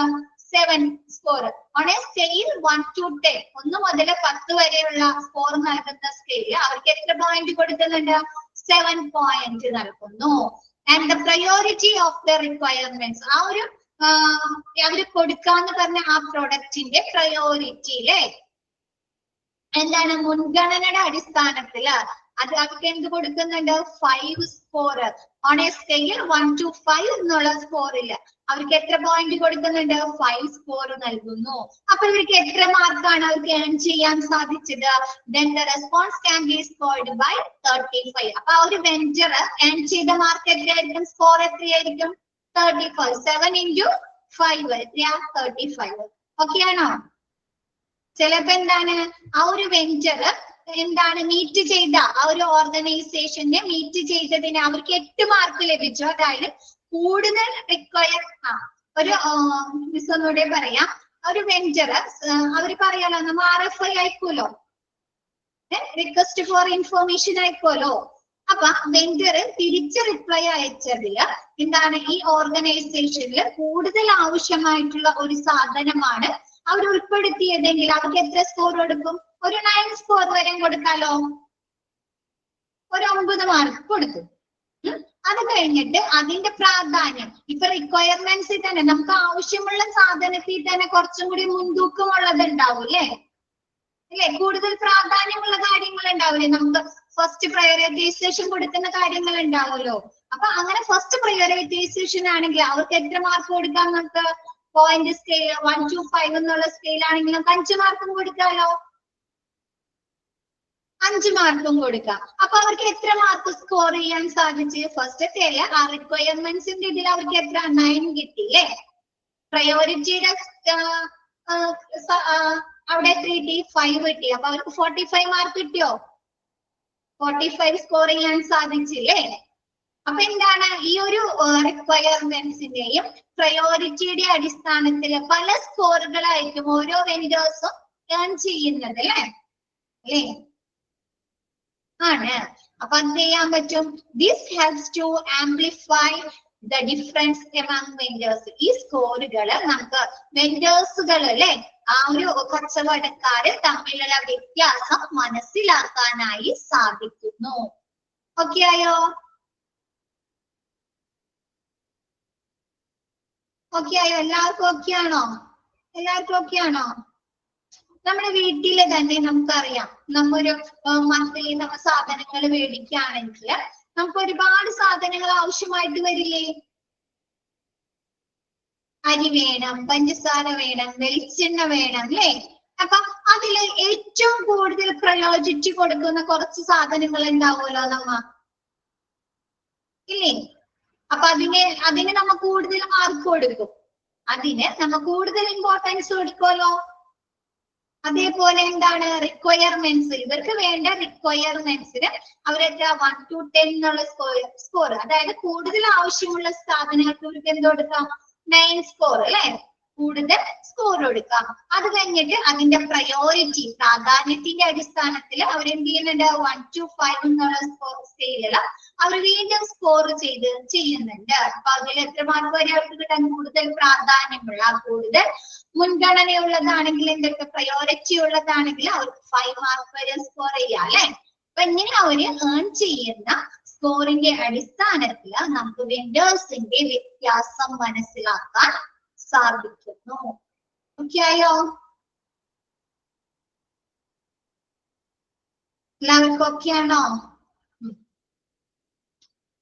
7 score on A scale 1 to 10. 1 മുതൽ 10 വരെയുള്ള സ്കോർ നൽകുന്ന സ്കെയിൽ അവർക്ക് എത്ര പോയിന്റ് കൊടുക്കുന്നുണ്ട്? 7 പോയിന്റ് നൽകുന്നു. And the priority of the requirements, ആ ഒരു അവര് കൊടുക്കാന്ന് പറഞ്ഞ ആ പ്രൊഡക്റ്റിന്റെ പ്രയോറിറ്റിയിലെ എന്താണ് മുൻഗണനയുടെ അടിസ്ഥാനത്തില് അത് അവർക്ക് എന്ത് കൊടുക്കുന്നുണ്ട്? 5 score. On A scale 1 to 5 എന്നുള്ള സ്കോറിൽ അവർക്ക് എത്ര പോയിന്റ് കൊടുക്കുന്നുണ്ട്? 5 സ്കോർ നൽകുന്നു. അപ്പൊ ഇവർക്ക് എത്ര മാർക്കാണ് അവർക്ക് ഏൺ ചെയ്യാൻ സാധിച്ചത്? Then the response can be scored by 35. അപ്പൊ ആ ഒരു വെഞ്ചർ ഏൺ ചെയ്ത മാർക്ക് എത്രയായിരിക്കും? സ്കോർ എത്രയായിരിക്കും? 35. 7 into 5 35. ഓക്കെ ആണോ? ചിലപ്പോ എന്താണ് ആ ഒരു വെഞ്ചർ എന്താണ് മീറ്റ് ചെയ്ത ആ ഒരു ഓർഗനൈസേഷനെ മീറ്റ് ചെയ്തതിന് അവർക്ക് 8 മാർക്ക് ലഭിച്ചു. അതായത് കൂടുതൽ റിക്വയർ ഒരു മിസ് ഒന്നുകൂടെ പറയാം. ഒരു വെഞ്ചർ അവർ പറയാലോ, നമ്മൾ RFI അയക്കുമല്ലോ, റിക്വസ്റ്റ് ഫോർ ഇൻഫോർമേഷൻ അയക്കുമല്ലോ. അപ്പൊ വെഞ്ചർ തിരിച്ച് റിപ്ലൈ അയച്ചതില് എന്താണ് ഈ ഓർഗനൈസേഷനിൽ കൂടുതൽ ആവശ്യമായിട്ടുള്ള ഒരു സാധനമാണ് അവർ ഉൾപ്പെടുത്തിയതെങ്കിൽ അവർക്ക് എത്ര സ്കോർ കൊടുക്കും? ഒരു 9 സ്കോർ വരെ കൊടുക്കാലോ, ഒരു 9 മാർക്ക് കൊടുക്കും. അത് കഴിഞ്ഞിട്ട് അതിന്റെ പ്രാധാന്യം ഇപ്പൊ റിക്വയർമെന്റ്സിൽ തന്നെ നമുക്ക് ആവശ്യമുള്ള സാധനത്തിൽ തന്നെ കുറച്ചും കൂടി മുൻതൂക്കമുള്ളത് ഉണ്ടാവും അല്ലേ? കൂടുതൽ പ്രാധാന്യമുള്ള കാര്യങ്ങൾ ഉണ്ടാവില്ലേ? നമുക്ക് ഫസ്റ്റ് പ്രയോറിറ്റൈസേഷൻ കൊടുക്കുന്ന കാര്യങ്ങൾ ഉണ്ടാവുമല്ലോ. അപ്പൊ അങ്ങനെ ഫസ്റ്റ് പ്രയോറിറ്റൈസേഷൻ ആണെങ്കിൽ അവർക്ക് എത്ര മാർക്ക് കൊടുക്കാം? നമുക്ക് പോയിന്റ് സ്കെയിൽ 1 to 5 എന്നുള്ള സ്കെയിൽ ആണെങ്കിൽ നമുക്ക് 5 മാർക്കും കൊടുക്കാമല്ലോ. 5 മാർക്കും കൊടുക്കാം. അപ്പൊ അവർക്ക് എത്ര മാർക്ക് സ്കോർ ചെയ്യാൻ സാധിച്ചു? ഫസ്റ്റത്തെ ആ റിക്വയർമെന്റ്സിന്റെ ഇതിൽ അവർക്ക് എത്ര? 9 കിട്ടിയില്ലേ? പ്രയോറിറ്റിയുടെ അവിടെ 5 കിട്ടി. അപ്പൊ അവർക്ക് 45 മാർക്ക് കിട്ടിയോ? 45 സ്കോർ ചെയ്യാൻ സാധിച്ചില്ലേ? അപ്പൊ എന്താണ് ഈ ഒരു റിക്വയർമെന്റ്സിന്റെയും പ്രയോറിറ്റിയുടെ അടിസ്ഥാനത്തിൽ പല സ്കോറുകളായിരിക്കും ഓരോ വെൻഡേഴ്സും ഏൺ ചെയ്യുന്നത് അല്ലേ? ആണ്. അപ്പൊ എന്ത് ചെയ്യാൻ പറ്റും? This helps to amplify the difference among vendors. ഈ സ്കോറുകള് നമുക്ക് വെൻഡേഴ്സുകൾ അല്ലെ, ആ ഒരു കച്ചവടക്കാര് തമ്മിലുള്ള വ്യത്യാസം മനസ്സിലാക്കാനായി സാധിക്കുന്നു. ഓക്കെ ആയോ? ഓക്കെ ആയോ? എല്ലാവർക്കും ഓക്കെ ആണോ? എല്ലാവർക്കും ഓക്കെ ആണോ? നമ്മുടെ വീട്ടില് തന്നെ നമുക്കറിയാം, നമ്മൊരു മന്ത്ലി നമ്മൾ സാധനങ്ങൾ മേടിക്കുകയാണെങ്കിൽ നമുക്ക് ഒരുപാട് സാധനങ്ങൾ ആവശ്യമായിട്ട് വരില്ലേ? അരി വേണം, പഞ്ചസാര വേണം, വെളിച്ചെണ്ണ വേണം അല്ലേ? അപ്പൊ അതില് ഏറ്റവും കൂടുതൽ പ്രയോറിറ്റി കൊടുക്കുന്ന കുറച്ച് സാധനങ്ങൾ ഉണ്ടാവുമല്ലോ ഇല്ലേ? അപ്പൊ അതിന് നമ്മ കൂടുതൽ മാർക്ക് കൊടുക്കും, അതിന് നമ്മ കൂടുതൽ ഇമ്പോർട്ടൻസ് കൊടുക്കുമല്ലോ. അതേപോലെ എന്താണ് റിക്വയർമെന്റ്സ്, ഇവർക്ക് വേണ്ട റിക്വയർമെന്റ്സിന് അവരെത്ര 1 to 10 എന്നുള്ള സ്കോർ, അതായത് കൂടുതൽ ആവശ്യമുള്ള സാധനങ്ങൾക്ക് ഇവർക്ക് എന്ത് കൊടുക്കാം? 9 സ്കോർ അല്ലെ? കൂടുതൽ സ്കോർ കൊടുക്കാം. അത് കഴിഞ്ഞിട്ട് അതിന്റെ പ്രയോറിറ്റി പ്രാധാന്യത്തിന്റെ അടിസ്ഥാനത്തിൽ അവരെന്ത് ചെയ്യുന്നുണ്ട്? 1 to 5 എന്നുള്ള സ്കെയിലിൽ അവർ വീണ്ടും സ്കോർ ചെയ്യുന്നുണ്ട്. അപ്പൊ അതിൽ എത്ര മാർക്ക് വരെ അവർക്ക് കിട്ടാൻ? കൂടുതൽ പ്രാധാന്യമുള്ള, കൂടുതൽ മുൻഗണനയുള്ളതാണെങ്കിൽ, എന്തൊക്കെ പ്രയോറിറ്റി ഉള്ളതാണെങ്കിൽ അവർക്ക് 5 മാർക്ക് വരെ സ്കോർ ചെയ്യാം അല്ലെ? അപ്പൊ ഇങ്ങനെ അവര് ഏൺ ചെയ്യുന്ന സ്കോറിന്റെ അടിസ്ഥാനത്തിൽ നമുക്ക് വെൻഡേഴ്സിന്റെ വ്യത്യാസം മനസ്സിലാക്കാൻ സാധിക്കുന്നു. ഓക്കെ ആയോ? എല്ലാവർക്കും ഓക്കെ ആണോ?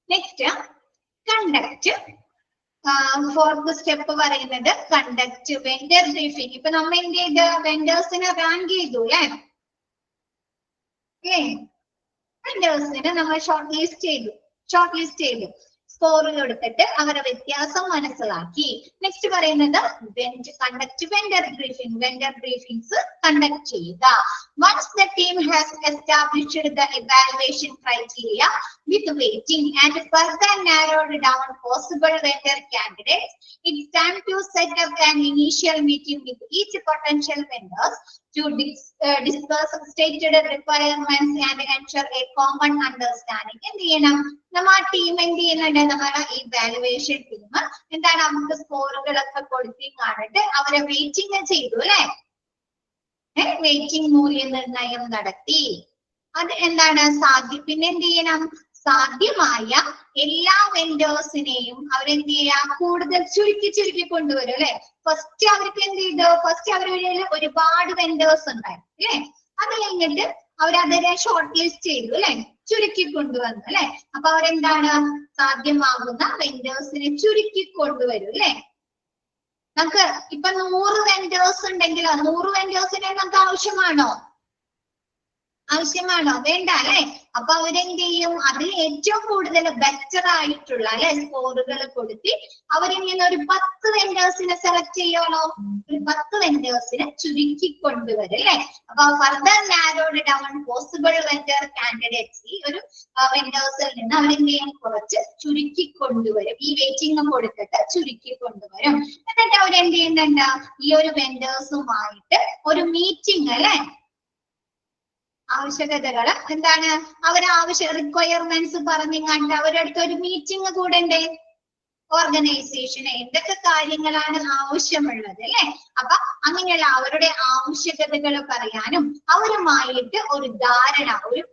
Next conduct. ഫോർത്ത് സ്റ്റെപ്പ് പറയുന്നത് കണ്ടക്ട് വെൻഡർ ബ്രീഫിംഗ്. ഇപ്പൊ നമ്മൾ എന്ത് ചെയ്ത്? വെൻഡേഴ്സിനെ റാങ്ക് ചെയ്തു അല്ലേ? വെൻഡേഴ്സിനെ നമ്മൾ ഷോർട്ട് ലിസ്റ്റ് ചെയ്തു സ്കോർ കൊടുത്തിട്ട് അവരുടെ വ്യത്യാസം മനസ്സിലാക്കി. നെക്സ്റ്റ് പറയുന്നത് conduct vendor briefing. Vendor briefings conduct ചെയ്യുക. Once the team has established the evaluation criteria with weighting and further narrowed down possible vendor candidates, it's time to set up an initial meeting with each potential vendors to discuss stated requirements and ensure a common understanding. എന്ത് ചെയ്യണം? നമ്മ ആ team എന്ത് ചെയ്യുന്നുണ്ട്? നമ്മുടെ evaluation team എന്താണ്? നമുക്ക് സ്കോറുകളൊക്കെ കൊടുത്തി കാണിട്ട് അവരെ വെയിറ്റിംഗ് ചെയ്തു അല്ലെ? വെയിറ്റിംഗ് മൂല്യനിർണ്ണയം നടത്തി. അത് എന്താണ്? പിന്നെ എന്ത് ചെയ്യണം? സാധ്യമായ എല്ലാ വെൻഡേഴ്സിനെയും അവരെന്ത് ചെയ്യാം? കൂടുതൽ ചുരുക്കി കൊണ്ടുവരും അല്ലെ? ഫസ്റ്റ് അവർക്ക് എന്ത് ചെയ്തു? ഫസ്റ്റ് അവരുടെ ഒരുപാട് വെൻഡേഴ്സ് ഉണ്ടായി അല്ലെ? അത് കഴിഞ്ഞിട്ട് അവരതിനെ ഷോർട്ട് ലിസ്റ്റ് ചെയ്തു അല്ലെ? ചുരുക്കി കൊണ്ടുവന്നു അല്ലെ. അപ്പൊ അവരെന്താണ് സാധ്യമാകുന്ന വെൻഡേഴ്സിനെ ചുരുക്കി കൊണ്ടുവരും അല്ലെ. നമുക്ക് ഇപ്പൊ 100 വെൻഡേഴ്സ് ഉണ്ടെങ്കിൽ 100 വെൻഡേഴ്സിനെ നമുക്ക് ആവശ്യമാണോ? വേണ്ട അല്ലെ. അപ്പൊ അവരെന്ത് ചെയ്യും? അതിൽ ഏറ്റവും കൂടുതൽ ബെറ്റർ ആയിട്ടുള്ള അല്ലെ സ്കോറുകൾ കൊടുത്തി അവരിങ്ങനെ ഒരു 10 വെൻഡേഴ്സിനെ സെലക്ട് ചെയ്യണോ? ഒരു 10 വെൻഡേഴ്സിനെ ചുരുക്കി കൊണ്ടുവരും അല്ലെ. അപ്പൊ further narrowed down possible vendor candidates, ഈ ഒരു വെൻഡേഴ്സിൽ നിന്ന് അവരെന്ത് ചെയ്യും? കുറച്ച് ചുരുക്കി കൊണ്ടുവരും. ഈ വെയിറ്റിംഗ് കൊടുത്തിട്ട് ചുരുക്കി കൊണ്ടുവരും. എന്നിട്ട് അവരെന്ത് ചെയ്യുന്നുണ്ട്? ഈ ഒരു വെൻഡേഴ്സുമായിട്ട് ഒരു മീറ്റിംഗ് അല്ലെ, ആവശ്യകതകള് എന്താണ് റിക്വയർമെന്റ്സ് പറഞ്ഞിങ്ങാണ്ട് അവരുടെ അടുത്ത് ഒരു മീറ്റിംഗ് കൂടണ്ടേ? ഓർഗനൈസേഷന് എന്തൊക്കെ കാര്യങ്ങളാണ് ആവശ്യമുള്ളത് അല്ലെ. അപ്പൊ അങ്ങനെയുള്ള അവരുടെ ആവശ്യകതകൾ പറയാനും അവരുമായിട്ട് ഒരു ധാരണ, ഒരു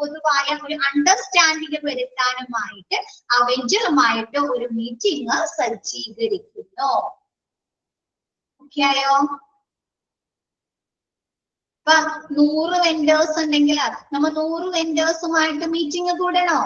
പൊതുവായ ഒരു അണ്ടർസ്റ്റാൻഡിങ് വരുത്താനുമായിട്ട് അവഞ്ചറുമായിട്ട് ഒരു മീറ്റിംഗ് സജ്ജീകരിക്കുന്നു. ഓക്കെ ആയോ? ഇപ്പൊ 100 വെൻഡേഴ്സ് ഉണ്ടെങ്കിൽ നമ്മൾ 100 വെൻഡേഴ്സുമായിട്ട് മീറ്റിംഗ് കൂടണോ?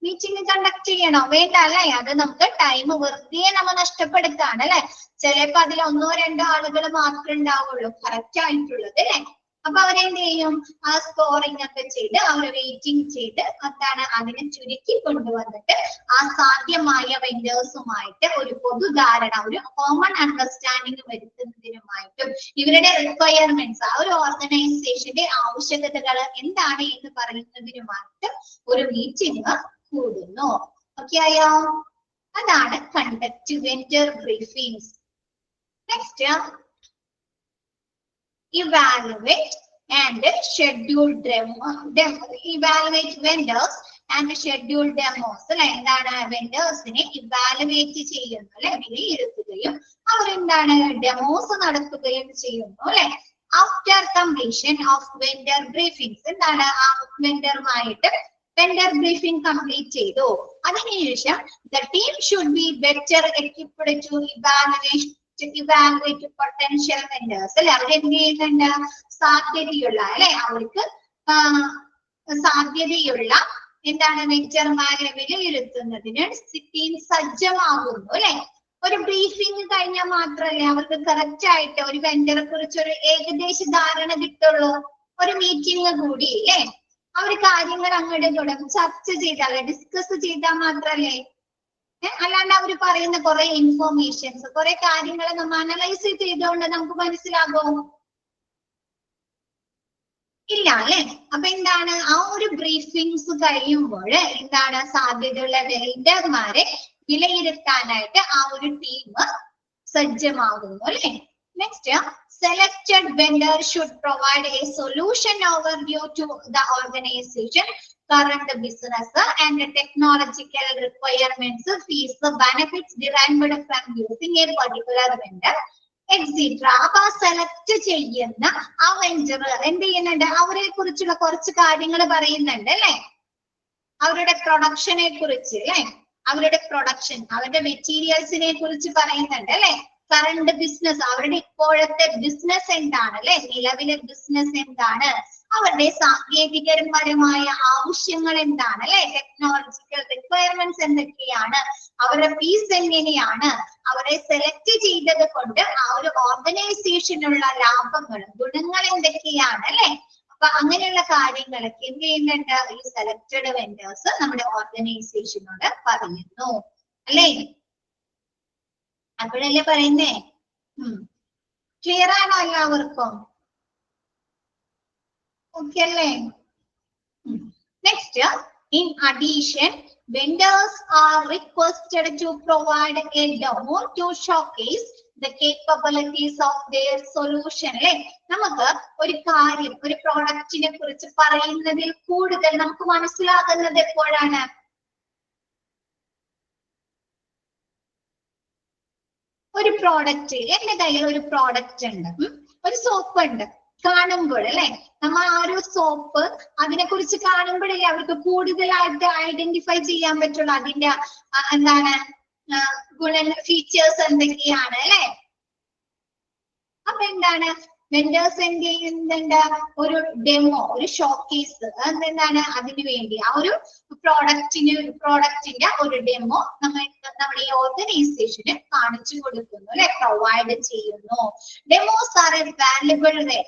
മീറ്റിംഗ് കണ്ടക്ട് ചെയ്യണോ? വേണ്ട അല്ലെ. അത് നമുക്ക് ടൈം വെറുതെ നമ്മൾ നഷ്ടപ്പെടുത്താണ് അല്ലെ. ചിലപ്പോ അതിൽ 1-2 ആളുകൾ മാത്രമേ ഉണ്ടാവുള്ളൂ കറക്റ്റ് ആയിട്ടുള്ളത് അല്ലെ. അപ്പൊ അവരെന്ത് ചെയ്യും? ആ സ്കോറിംഗ് ഒക്കെ ചെയ്ത് അവർ വെയിറ്റിംഗ് ചെയ്ത് എന്താണ് അതിനെ ചുരുക്കി കൊണ്ടുവന്നിട്ട് ആ സാധ്യമായ വെൻഡേഴ്സുമായിട്ട് ഒരു പൊതുധാരണ, ഒരു കോമൺ അണ്ടർസ്റ്റാൻഡിങ് വരുത്തുന്നതിനുമായിട്ടും ഇവരുടെ റിക്വയർമെന്റ്സ്, ആ ഒരു ഓർഗനൈസേഷന്റെ ആവശ്യകതകൾ എന്താണ് എന്ന് പറയുന്നതിനുമായിട്ട് ഒരു മീറ്റിംഗ് കൂടുന്നു. ഓക്കെ ആയോ? അതാണ് conduct vendor briefings. Next, evaluate and schedule evaluate vendors and schedule demos അല്ലെ. എന്താണ്? വെൻഡേഴ്സിനെ ഇവാലുവേറ്റ് ചെയ്യുന്നു അല്ലെ, വിലയിരുത്തുകയും അവരെന്താണ് ഡെമോസ് നടത്തുകയും ചെയ്യുന്നു അല്ലെ. ആഫ്റ്റർ കംപ്ലീഷൻ ഓഫ് വെൻഡർ ബ്രീഫിംഗ്സ്, എന്താണ് ആ വെൻഡറുമായിട്ട് വെൻഡർ ബ്രീഫിംഗ് കംപ്ലീറ്റ് ചെയ്തു. അതിനുശേഷം the team should be better equipped to evaluate potential vendors അല്ലെ. അവരെന്ത് ചെയ്യുന്നുണ്ട്? സാധ്യതയുള്ള അല്ലെ, അവർക്ക് സാധ്യതയുള്ള എന്താണ് വെൻഡർമാരെ വിലയിരുത്തുന്നതിന് ടീം സജ്ജമാകുന്നു അല്ലെ. ഒരു ബ്രീഫിംഗ് കഴിഞ്ഞാൽ മാത്രമല്ലേ അവർക്ക് കറക്റ്റ് ആയിട്ട് ഒരു വെൻഡറെ കുറിച്ച് ഒരു ഏകദേശ ധാരണ കിട്ടുള്ളൂ. ഒരു മീറ്റിംഗ് കൂടി അല്ലെ, അവർ കാര്യങ്ങൾ അങ്ങോട്ട് തുടങ്ങും ചർച്ച ചെയ്താലേ, ഡിസ്കസ് ചെയ്താൽ മാത്രല്ലേ. അല്ലാണ്ട് അവർ പറയുന്ന കുറെ ഇൻഫോർമേഷൻസ്, കുറെ കാര്യങ്ങൾ നമ്മൾ അനലൈസ് ചെയ്തുകൊണ്ട് നമുക്ക് മനസ്സിലാകും ഇല്ല അല്ലെ. അപ്പൊ എന്താണ് ആ ഒരു ബ്രീഫിംഗ്സ് കഴിയുമ്പോൾ എന്താണ് സാധ്യതയുള്ള വെൻഡർമാരെ വിലയിരുത്താനായിട്ട് ആ ഒരു ടീം സജ്ജമാകുന്നു അല്ലെ. Next, selected vendor should provide a solution overview to the organization current business and technological requirements, fees, benefits derived from using a particular vendor, etc. അപ്പൊ സെലക്ട് ചെയ്യുന്ന ആ വെൻഡർ എന്ത് ചെയ്യുന്നുണ്ട്? അവരെ കുറിച്ചുള്ള കുറച്ച് കാര്യങ്ങൾ പറയുന്നുണ്ട് അല്ലെ. അവരുടെ പ്രൊഡക്ഷനെ കുറിച്ച് അല്ലെ, അവരുടെ പ്രൊഡക്ഷൻ, അവരുടെ മെറ്റീരിയൽസിനെ കുറിച്ച് പറയുന്നുണ്ട് അല്ലെ. കറണ്ട് ബിസിനസ്, അവരുടെ ഇപ്പോഴത്തെ ബിസിനസ് എന്താണ് അല്ലെ, നിലവിലെ ബിസിനസ് എന്താണ്, അവരുടെ സാങ്കേതികപരമായ ആവശ്യങ്ങൾ എന്താണ് അല്ലെ, ടെക്നോളജിക്കൽ റിക്വയർമെന്റ്സ് എന്തൊക്കെയാണ്, അവരുടെ ഫീസ് എങ്ങനെയാണ്, അവരെ സെലക്ട് ചെയ്തത് കൊണ്ട് ആ ഒരു ഓർഗനൈസേഷനുള്ള ലാഭങ്ങൾ, ഗുണങ്ങൾ എന്തൊക്കെയാണ് അല്ലെ. അപ്പൊ അങ്ങനെയുള്ള കാര്യങ്ങളൊക്കെ എന്ത് ചെയ്യുന്നുണ്ട്? ഈ സെലക്ടഡ് വെൻഡേഴ്സ് നമ്മുടെ ഓർഗനൈസേഷനോട് പറയുന്നു അല്ലെ. അപ്പോഴല്ലേ പറയുന്നേ. ക്ലിയർ ആണോ എല്ലാവർക്കും? ഓക്കെ അല്ലേ? Next, in addition, vendors are requested to provide a demo to showcase the capabilities of their solution അല്ലെ. നമുക്ക് ഒരു കാര്യം, ഒരു പ്രോഡക്റ്റിനെ കുറിച്ച് പറയുന്നതിൽ കൂടുതൽ നമുക്ക് മനസ്സിലാകുന്നത് എപ്പോഴാണ്? ഒരു പ്രോഡക്റ്റ്, എന്റെ കയ്യിൽ ഒരു പ്രോഡക്റ്റ് ഉണ്ട്, ഒരു സോപ്പ് ഉണ്ട്, കാണുമ്പോൾ അല്ലെ, നമ്മൾ ആ ഒരു സോപ്പ് അതിനെ കുറിച്ച് കാണുമ്പോഴല്ലേ അവർക്ക് കൂടുതലായിട്ട് ഐഡന്റിഫൈ ചെയ്യാൻ പറ്റുള്ളൂ അതിന്റെ എന്താണ് ഗുണ ഫീച്ചേഴ്സ് എന്തൊക്കെയാണ് അല്ലെ. അപ്പൊ എന്താണ് വെൻഡേഴ്സ് എന്ത് ചെയ്യുന്നുണ്ട്? ഒരു ഡെമോ, ഒരു ഷോക്കേസ്, എന്താണ് അതിനു വേണ്ടി ആ ഒരു പ്രോഡക്റ്റിന്റെ ഒരു ഡെമോ നമ്മുടെ ഈ ഓർഗനൈസേഷന് കാണിച്ചു കൊടുക്കുന്നു, അല്ലെ, പ്രൊവൈഡ് ചെയ്യുന്നു. ഡെമോസ് ആർ എ വാല്യുബിൾ വേ,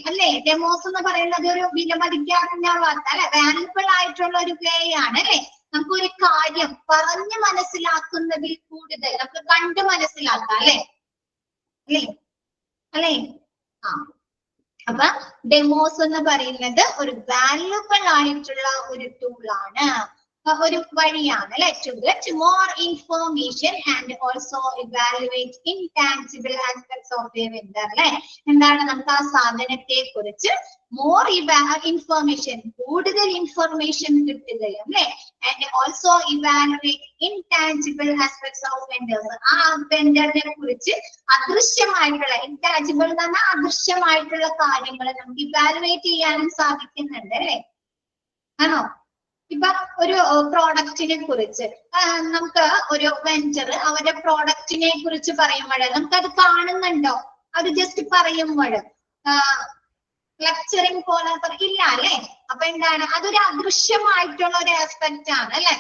അല്ലെ? ഡെമോസ് എന്ന് പറയുന്നത് ഒരു വിലമതിക്കാവുന്ന, അല്ലെ, വാല്യുബിൾ ആയിട്ടുള്ള ഒരു വേ ആണ്, അല്ലെ? നമുക്കൊരു കാര്യം പറഞ്ഞു മനസ്സിലാക്കുന്നതിൽ കൂടുതൽ നമുക്ക് കണ്ടു മനസ്സിലാക്കാം, അല്ലെ? അല്ലെ? അപ്പൊ ഡെമോസ് എന്ന് പറയുന്നത് ഒരു വാല്യുബിൾ ആയിട്ടുള്ള ഒരു ടൂളാണ്, ഒരു വഴിയാണ്, അല്ലെ? To get more information and also evaluate intangible aspects of a vendor, അല്ലെ? എന്താണ്? നമുക്ക് ആ സാധനത്തെ കുറിച്ച് മോർ ഇൻഫോർമേഷൻ, കൂടുതൽ ഇൻഫർമേഷൻ കിട്ടുകയും, അല്ലെ? And also evaluate intangible aspects of wonders, ആ വെണ്ടറിനെ കുറിച്ച് അദൃശ്യമായിട്ടുള്ള, ഇൻടാൻജിബിൾ എന്ന് പറഞ്ഞാൽ അദൃശ്യമായിട്ടുള്ള കാര്യങ്ങൾ നമുക്ക് ഇവാലുവേറ്റ് ചെയ്യാനും സാധിക്കുന്നുണ്ട്, അല്ലെ? ആണോ? ഇപ്പൊ ഒരു പ്രോഡക്റ്റിനെ കുറിച്ച് നമുക്ക് ഒരു വെഞ്ചർ അവരുടെ പ്രോഡക്റ്റിനെ കുറിച്ച് പറയുമ്പോൾ നമുക്കത് കാണുന്നുണ്ടോ? അത് ജസ്റ്റ് പറയുമ്പോൾ ലെക്ചറിങ് പോലെ ഇല്ല, അല്ലെ? അപ്പൊ എന്താണ്? അതൊരു അദൃശ്യമായിട്ടുള്ള ഒരു ആസ്പെക്ട് ആണ്, അല്ലെ?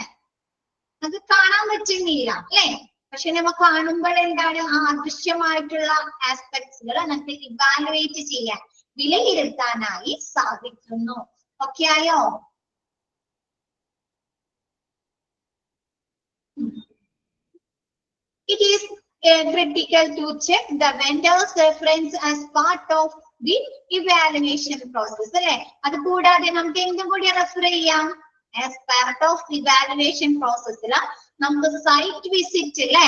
അത് കാണാൻ പറ്റുന്നില്ല, അല്ലെ? പക്ഷെ നമുക്ക് കാണുമ്പോൾ എന്താണ്? ആ അദൃശ്യമായിട്ടുള്ള ആസ്പെക്ട്സുകൾ നമുക്ക് ഇവാലുവേറ്റ് ചെയ്യാൻ, വിലയിരുത്താനായി സാധിക്കുന്നു. ഓക്കെ ആയോ? It is critical to check the vendor's reference as part of the evaluation process, അല്ലെ? അത് കൂടാതെ നമുക്ക് എന്തും കൂടി റെഫർ ചെയ്യാം? as part of evaluation process നമുക്ക് സൈറ്റ് വിസിറ്റ്, അല്ലെ?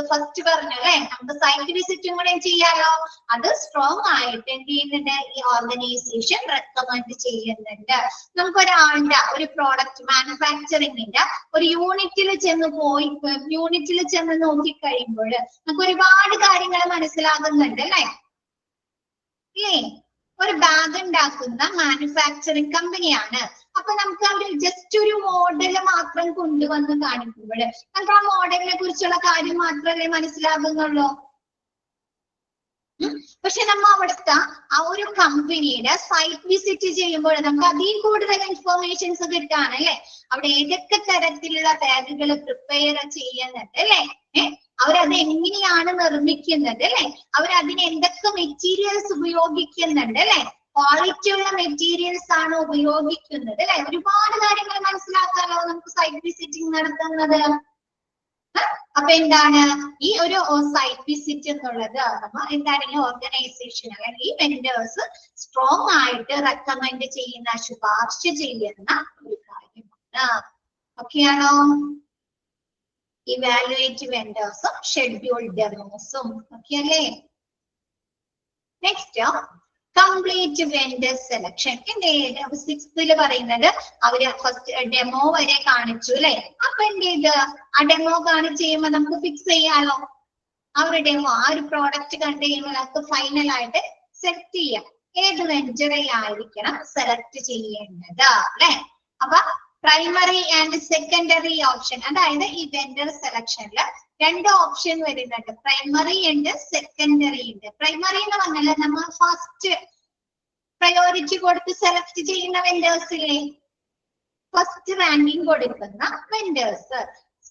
ഫസ്റ്റ് പറഞ്ഞു, അല്ലെ? നമുക്ക് സൈറ്റ് വിസിറ്റും കൂടെ ചെയ്യാലോ. അത് സ്ട്രോങ് ആയിട്ട് എന്ത് ചെയ്യുന്നുണ്ട്? ഈ ഓർഗനൈസേഷൻ റെക്കമെൻഡ് ചെയ്യുന്നുണ്ട്. നമുക്ക് ഒരാളുടെ ഒരു പ്രോഡക്റ്റ് മാനുഫാക്ചറിങ്ങിന്റെ ഒരു യൂണിറ്റിൽ ചെന്ന് നോക്കിക്കഴിയുമ്പോൾ നമുക്ക് ഒരുപാട് കാര്യങ്ങൾ മനസ്സിലാകുന്നുണ്ട്, അല്ലെ? ഒരു ബാഗ് ഉണ്ടാക്കുന്ന മാനുഫാക്ചറിങ് കമ്പനിയാണ്. അപ്പൊ നമുക്ക് അവർ ജസ്റ്റ് ഒരു മോഡൽ മാത്രം കൊണ്ടുവന്ന് കാണിക്കുമ്പോൾ നമുക്ക് ആ മോഡലിനെ കുറിച്ചുള്ള കാര്യം മാത്രമല്ലേ മനസ്സിലാകുന്നുള്ളൂ. പക്ഷെ നമ്മ അവിടുത്തെ ആ ഒരു കമ്പനിയുടെ സൈറ്റ് വിസിറ്റ് ചെയ്യുമ്പോൾ നമുക്ക് അതിൽ കൂടുതൽ ഇൻഫോർമേഷൻസ് കിട്ടാണ്, അല്ലെ? അവിടെ ഏതൊക്കെ തരത്തിലുള്ള ബാഗുകൾ പ്രിപ്പയർ ചെയ്യുന്നുണ്ട്, അല്ലെ? അവരത് എങ്ങനെയാണ് നിർമ്മിക്കുന്നത്, അല്ലെ? അവരതിന് എന്തൊക്കെ മെറ്റീരിയൽസ് ഉപയോഗിക്കുന്നുണ്ട്, അല്ലെ? ക്വാളിറ്റി ഉള്ള മെറ്റീരിയൽസ് ആണ് ഉപയോഗിക്കുന്നത്, അല്ലെ? ഒരുപാട് കാര്യങ്ങൾ മനസ്സിലാക്കാലോ നമുക്ക് സൈറ്റ് വിസിറ്റിംഗ് നടത്തുന്നത്. അപ്പൊ എന്താണ് ഈ ഒരു സൈറ്റ് വിസിറ്റ് എന്നുള്ളത്? എന്താണ് ഈ ഓർഗനൈസേഷൻ അല്ലെങ്കിൽ ഈ വെൻഡേഴ്സ് സ്ട്രോങ് ആയിട്ട് റെക്കമെൻഡ് ചെയ്യുന്ന, ശുപാർശ ചെയ്യുന്ന ഒരു കാര്യമാണ്. ഓക്കെയാണോ? ഇവാലുവേറ്റ് വെൻഡേഴ്സും ഷെഡ്യൂൾ ഡെമോസും. ഓക്കെ അല്ലേ? Next complete vendor selection. എന്ത് സിക്സ്തില് പറയുന്നത് അവര് ഫസ്റ്റ് ഡെമോ വരെ കാണിച്ചു, അല്ലെ? അപ്പൊ എന്ത് ചെയ്ത് ആ ഡെമോ കാണിച്ച് കഴിയുമ്പോ നമുക്ക് ഫിക്സ് ചെയ്യാലോ. ആ ഒരു ഡെമോ, ആ ഒരു പ്രോഡക്റ്റ് കണ്ടു കഴിയുമ്പോൾ നമുക്ക് ഫൈനൽ ആയിട്ട് സെലക്ട് ചെയ്യാം ഏത് വെഞ്ചറിലായിരിക്കണം സെലക്ട് ചെയ്യേണ്ടത്, അല്ലെ? അപ്പൊ പ്രൈമറി ആൻഡ് സെക്കൻഡറി ഓപ്ഷൻ, അതായത് ഈ വെൻഡർ സെലക്ഷനില് രണ്ട് ഓപ്ഷൻ വരുന്നുണ്ട്, പ്രൈമറി ഉണ്ട്, സെക്കൻഡറി ഉണ്ട്. പ്രൈമറി എന്ന് പറഞ്ഞാൽ നമ്മൾ ഫസ്റ്റ് പ്രയോറിറ്റി കൊടുത്ത് സെലക്ട് ചെയ്യുന്ന വെൻഡേഴ്സിലെ ഫസ്റ്റ് റാങ്കിങ് കൊടുക്കുന്ന വെൻഡേഴ്സ്.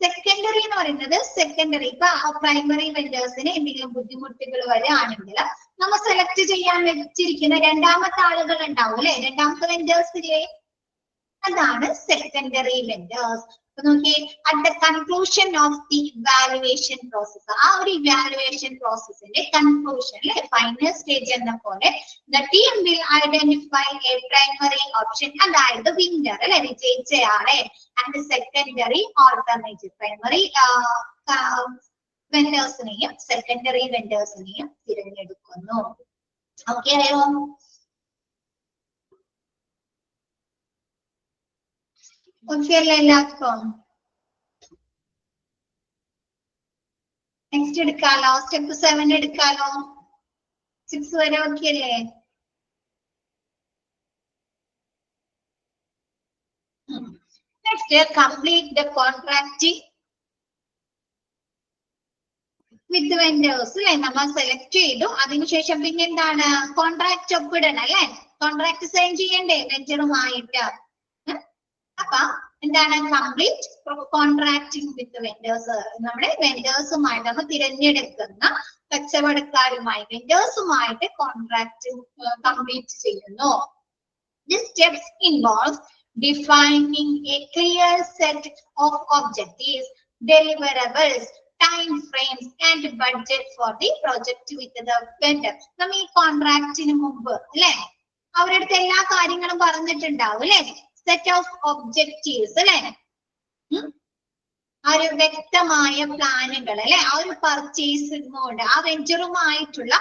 സെക്കൻഡറി എന്ന് പറയുന്നത് സെക്കൻഡറി, ഇപ്പൊ പ്രൈമറി വെൻഡേഴ്സിന് എന്തെങ്കിലും ബുദ്ധിമുട്ടുകൾ വരികയാണെങ്കിൽ നമ്മൾ സെലക്ട് ചെയ്യാൻ വെച്ചിരിക്കുന്ന രണ്ടാമത്തെ ആളുകൾ ഉണ്ടാവും, അല്ലെ? രണ്ടാമത്തെ വെൻഡേഴ്സിലെ അതാണ് സെക്കൻഡറി വെൻഡേഴ്സ്. അപ്പൊ നോക്കിയേ, at the conclusion of the evaluation process, ആ ഒരു ഇവാലുവേഷൻ പ്രോസസ്സിന്റെ കൺക്ലൂഷനിൽ ഫൈനൽ സ്റ്റേജ് എന്ന പോലെ the team will identify a primary option, അതായത് വിന്നർ, അല്ലെ? വിജയിച്ചയാളെ, ആൻഡ് സെക്കൻഡറി ഓൾട്ടർനേറ്റീവ്. പ്രൈമറി വെൻഡേഴ്സിനെയും സെക്കൻഡറി വെൻഡേഴ്സിനെയും തിരഞ്ഞെടുക്കുന്നു. ഓക്കെ ആയോ? ഓക്കെ അല്ലേ എല്ലാവർക്കും? Next എടുക്കാലോ, step 7 എടുക്കാലോ. 6 വരെ ഓക്കെ അല്ലേ? Next complete the contracting. With vendors അല്ലെ, നമ്മൾ സെലക്ട് ചെയ്തു. അതിനുശേഷം പിന്നെ എന്താണ്, കോൺട്രാക്ട് ഒപ്പിടണം അല്ലെ, കോൺട്രാക്ട് സൈൻ ചെയ്യണ്ടേ വെഞ്ചറുമായിട്ട്. അപ്പൊ എന്താണ്, കംപ്ലീറ്റ് കോൺട്രാക്ടിങ് വിത്ത് വെൻഡേഴ്സ്, നമ്മുടെ വെൻഡേഴ്സുമായിട്ട് നമ്മൾ തിരഞ്ഞെടുക്കുന്ന കച്ചവടക്കാരുമായി വെൻഡേഴ്സുമായിട്ട് കോൺട്രാക്ട് കംപ്ലീറ്റ് ചെയ്യുന്നു. These steps involve defining a clear set of objectives, deliverables, time frames and budget for the project with the vendor. നമ്മൾ ഈ കോൺട്രാക്റ്റിന് മുമ്പ് അല്ലെ അവരുടെ അടുത്ത് എല്ലാ കാര്യങ്ങളും പറഞ്ഞിട്ടുണ്ടാവും അല്ലെ, സെറ്റ് ഓഫ് ഒബ്ജക്റ്റീവ്സ് അല്ലെ, ആ ഒരു വ്യക്തമായ പ്ലാനുകൾ അല്ലെ, ആ ഒരു പർച്ചേസിംഗ് കൊണ്ട്, ആ വെഞ്ചറുമായിട്ടുള്ള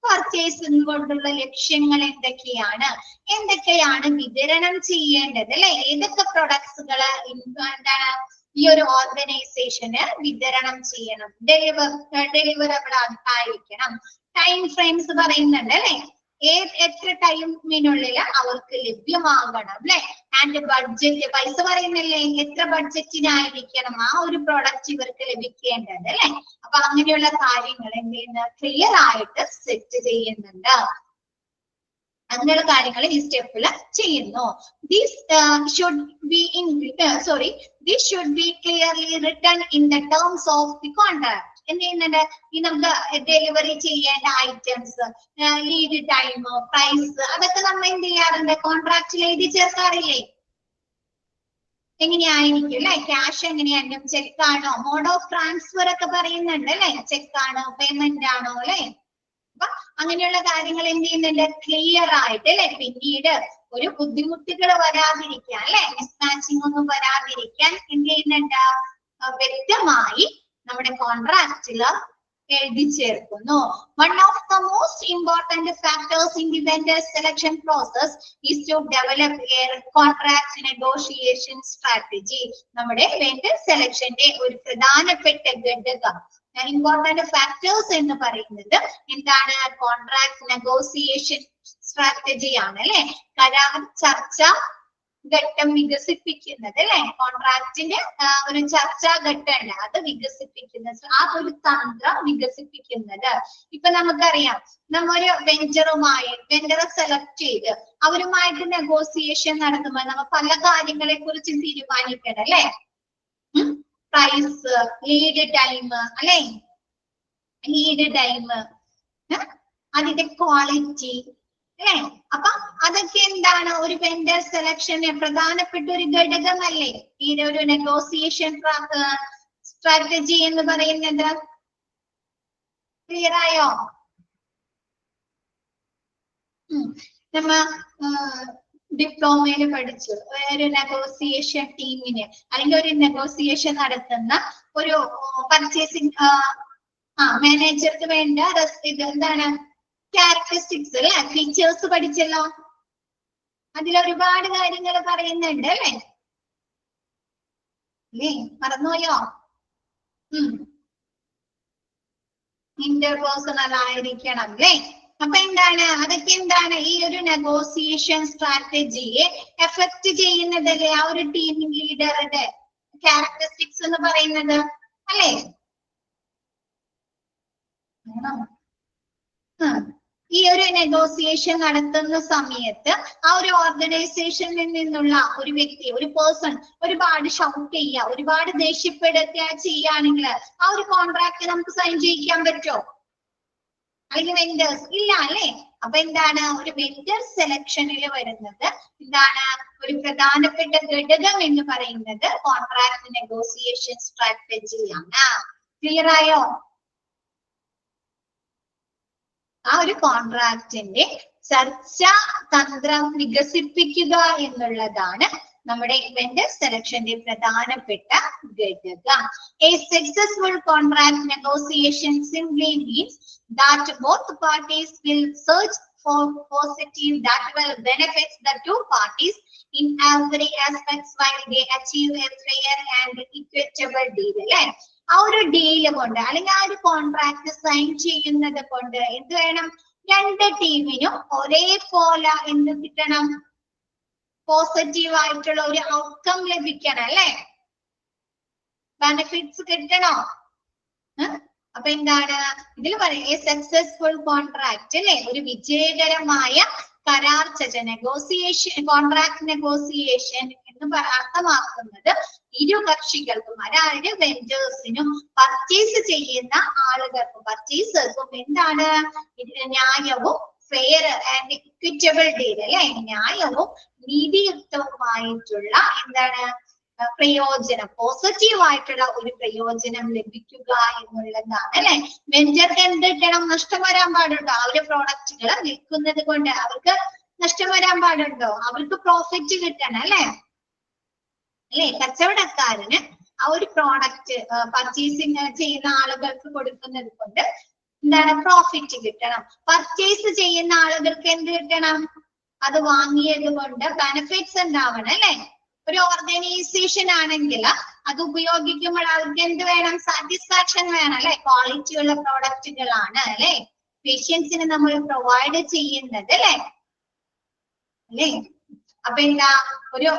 പർച്ചേസിംഗ് കൊണ്ടുള്ള ലക്ഷ്യങ്ങൾ എന്തൊക്കെയാണ് വിതരണം ചെയ്യേണ്ടത് അല്ലെ, ഏതൊക്കെ പ്രൊഡക്ട്സുകൾ എന്താണ് ഈ ഒരു ഓർഗനൈസേഷന് വിതരണം ചെയ്യണം, ഡെലിവറബിൾ ആയിരിക്കണം, ടൈം ഫ്രെയിംസ് പറയുന്നുണ്ട് അല്ലെ, എത്ര ടൈമിനുള്ളിൽ അവർക്ക് ലഭ്യമാകണം അല്ലെ, ആൻഡ് ബഡ്ജറ്റ്, പൈസ പറയുന്നില്ലേ, എത്ര ബഡ്ജറ്റിനായിരിക്കണം ആ ഒരു പ്രോഡക്റ്റ് ഇവർക്ക് ലഭിക്കേണ്ടത് അല്ലെ. അപ്പൊ അങ്ങനെയുള്ള കാര്യങ്ങൾ എന്ത് ചെയ്യുന്ന ക്ലിയർ ആയിട്ട് സെറ്റ് ചെയ്യുന്നുണ്ട്, അങ്ങനെയുള്ള കാര്യങ്ങൾ ഈ സ്റ്റെപ്പിൽ ചെയ്യുന്നു. This should be clearly written in the terms of the contract. എന്ത് ചെയ്യുന്നുണ്ട്, ഈ നമുക്ക് ഡെലിവറി ചെയ്യേണ്ട ഐറ്റംസ്, ലീഡ് ടൈം, പ്രൈസ്, അതൊക്കെ നമ്മൾ എന്ത് ചെയ്യാറുണ്ട്, കോൺട്രാക്റ്റിൽ എഴുതി ചേർക്കാറില്ലേ. എങ്ങനെയായിരിക്കും അല്ലെ, ക്യാഷ് എങ്ങനെയായിരിക്കും, ചെക്ക് ആണോ, മോഡ് ഓഫ് ട്രാൻസ്ഫർ ഒക്കെ പറയുന്നുണ്ട് അല്ലെ, ചെക്ക് ആണോ പേയ്മെന്റ് ആണോ അല്ലെ. അപ്പൊ അങ്ങനെയുള്ള കാര്യങ്ങൾ എന്ത് ചെയ്യുന്നുണ്ട്, ക്ലിയർ ആയിട്ട് അല്ലെ, പിന്നീട് ഒരു ബുദ്ധിമുട്ടുകൾ വരാതിരിക്കാൻ അല്ലെ, മിസ്മാച്ചിങ് ഒന്നും വരാതിരിക്കാൻ എന്ത് ചെയ്യുന്നുണ്ട്, വ്യക്തമായി നമ്മുടെ കോൺട്രാക്റ്റില് എഴുതി ചേർക്കുന്നു. One of the most important factors in the vendor selection process is to develop a contract negotiation strategy. നമ്മുടെ vendor selectionന്റെ ഒരു പ്രധാനപ്പെട്ട ഘടകം, ഇമ്പോർട്ടന്റ് ഫാക്ടേഴ്സ് എന്ന് പറയുന്നത് എന്താണ്, കോൺട്രാക്ട് നെഗോസിയേഷൻ സ്ട്രാറ്റജി ആണ് അല്ലെ, കരാർ ചർച്ച ഘട്ടം വികസിപ്പിക്കുന്നത് അല്ലെ, കോൺട്രാക്റ്റിന്റെ ഒരു ചർച്ചാ ഘട്ടമുണ്ട്, അത് വികസിപ്പിക്കുന്നത്, ആ ഒരു തന്ത്രം വികസിപ്പിക്കുന്നത്. ഇപ്പൊ നമുക്കറിയാം, നമ്മൊരു വെഞ്ചറെ സെലക്ട് ചെയ്ത് അവരുമായിട്ട് നെഗോസിയേഷൻ നടത്തുമ്പോൾ നമ്മൾ പല കാര്യങ്ങളെ കുറിച്ചും തീരുമാനിക്കണം അല്ലെ, പ്രൈസ്, ലീഡ് ടൈം അല്ലെ, അതിന്റെ ക്വാളിറ്റി അല്ലെ. അപ്പൊ അതൊക്കെ എന്താണ്, ഒരു വെണ്ടർ സെലക്ഷന് പ്രധാനപ്പെട്ട ഒരു ഘടകമല്ലേ ഈ ഒരു നെഗോസിയേഷൻ സ്ട്രാറ്റജി എന്ന് പറയുന്നത്. ക്ലിയർ ആയോ? നമ്മ ഡിപ്ലോമയിൽ പഠിച്ചു, ഒരു നെഗോസിയേഷൻ ടീമിന് അല്ലെങ്കിൽ ഒരു നെഗോസിയേഷൻ നടത്തുന്ന ഒരു പർച്ചേസിംഗ് മാനേജർക്ക് വേണ്ട ഇത് എന്താണ്, ക്യാരക്ടറിസ്റ്റിക്സ് അല്ലെ, ഫീച്ചേഴ്സ് പഠിച്ചല്ലോ. അതിൽ ഒരുപാട് കാര്യങ്ങൾ പറയുന്നുണ്ട് അല്ലെ, മറന്നുപോയോ? ഇന്റർപേഴ്സണൽ ആയിരിക്കണം അല്ലെ. അപ്പൊ എന്താണ്, അതൊക്കെ എന്താണ്, ഈ ഒരു നെഗോസിയേഷൻ സ്ട്രാറ്റജിയെ എഫക്ട് ചെയ്യുന്നതല്ലേ ആ ഒരു ടീം ലീഡറുടെ ക്യാരക്ടറിസ്റ്റിക്സ് എന്ന് പറയുന്നത് അല്ലെ. ഈ ഒരു നെഗോസിയേഷൻ നടത്തുന്ന സമയത്ത് ആ ഒരു ഓർഗനൈസേഷനിൽ നിന്നുള്ള ഒരു വ്യക്തി, ഒരു പേഴ്സൺ ഒരുപാട് ഷൗട്ട് ചെയ്യുക, ഒരുപാട് ദേഷ്യപ്പെടുക ചെയ്യുകയാണെങ്കിൽ ആ ഒരു കോൺട്രാക്ട് നമുക്ക് സൈൻ ചെയ്യിക്കാൻ പറ്റുമോ? അല്ലെങ്കിൽ വെൻഡേഴ്സ് ഇല്ല അല്ലെ. അപ്പൊ എന്താണ്, ഒരു വെൻഡർ സെലക്ഷനിൽ വരുന്നത് എന്താണ്, ഒരു പ്രധാനപ്പെട്ട ഘടകം എന്ന് പറയുന്നത് കോൺട്രാക്ട് നെഗോസിയേഷൻ സ്ട്രാറ്റജിയാണ്. ക്ലിയർ ആയോ? ആ ഒരു കോൺട്രാക്റ്റിന്റെ ചർച്ചാ തന്ത്രം വികസിപ്പിക്കുക എന്നുള്ളതാണ് നമ്മുടെ വെണ്ടർ സെലക്ഷന്റെ പ്രധാനപ്പെട്ട ഘടകം. A successful contract negotiation simply means that both parties will search for positive that will benefit the two parties in every aspect while they achieve a fair and equitable deal. അല്ലെ, ആ ഒരു deal കൊണ്ട് അല്ലെങ്കിൽ ആ ഒരു contract sign ചെയ്യുന്നത് കൊണ്ട് എന്ത് വേണം, രണ്ട് ടീമിനും ഒരേപോലെ എന്ത് കിട്ടണം, പോസിറ്റീവ് ആയിട്ടുള്ള ഒരു ഔട്ട്കം ലഭിക്കണം അല്ലെ, ബെനിഫിറ്റ്സ് കിട്ടണോ. അപ്പൊ എന്താണ് ഇതിൽ പറയുക സക്സസ്ഫുൾ കോൺട്രാക്ട് അല്ലെ, ഒരു വിജയകരമായ കരാർ ചർച്ച, നെഗോസിയേഷൻ, കോൺട്രാക്ട് നെഗോസിയേഷൻ എന്ന് അർത്ഥമാക്കുന്നത് ഇരു കക്ഷികൾക്കും, അതായത് വെൻഡേഴ്സിനും പർച്ചേസ് ചെയ്യുന്ന ആളുകൾക്കും, പർച്ചേസേഴ്സും എന്താണ് ന്യായവും ഫെയർ ആൻഡ് ഇക്വിറ്റബിൾ ഡീൽ അല്ലെ, ന്യായവും നീതിയുക്തവുമായിട്ടുള്ള എന്താണ് പ്രയോജനം, പോസിറ്റീവ് ആയിട്ടുള്ള ഒരു പ്രയോജനം ലഭിക്കുക എന്നുള്ളതാണ് അല്ലെ. വെൻഡർക്ക് എന്ത് കിട്ടണം? നഷ്ടം വരാൻ പാടുണ്ടോ? അവരുടെ പ്രോഡക്റ്റുകൾ വിൽക്കുന്നത് കൊണ്ട് അവർക്ക് നഷ്ടം വരാൻ പാടുണ്ടോ? അവർക്ക് പ്രോഫിറ്റ് കിട്ടണം അല്ലെ. അല്ലെ, കച്ചവടക്കാരന് ആ ഒരു പ്രോഡക്റ്റ് പർച്ചേസിങ് ചെയ്യുന്ന ആളുകൾക്ക് കൊടുക്കുന്നത് കൊണ്ട് എന്താണ് പ്രോഫിറ്റ് കിട്ടണം. പർച്ചേസ് ചെയ്യുന്ന ആളുകൾക്ക് എന്ത് കിട്ടണം? അത് വാങ്ങിയത് കൊണ്ട് ബെനിഫിറ്റ്സ് ഉണ്ടാവണം അല്ലെ. ഒരു ഓർഗനൈസേഷൻ ആണെങ്കിൽ അത് ഉപയോഗിക്കുമ്പോൾ അവർക്ക് എന്ത് വേണം? സാറ്റിസ്ഫാക്ഷൻ വേണം അല്ലെ. ക്വാളിറ്റി ഉള്ള പ്രോഡക്റ്റുകളാണ് അല്ലെ പേഷ്യൻസിന് നമ്മൾ പ്രൊവൈഡ് ചെയ്യുന്നത് അല്ലെ. അല്ലെ, അപ്പൊ എന്താ ഒരു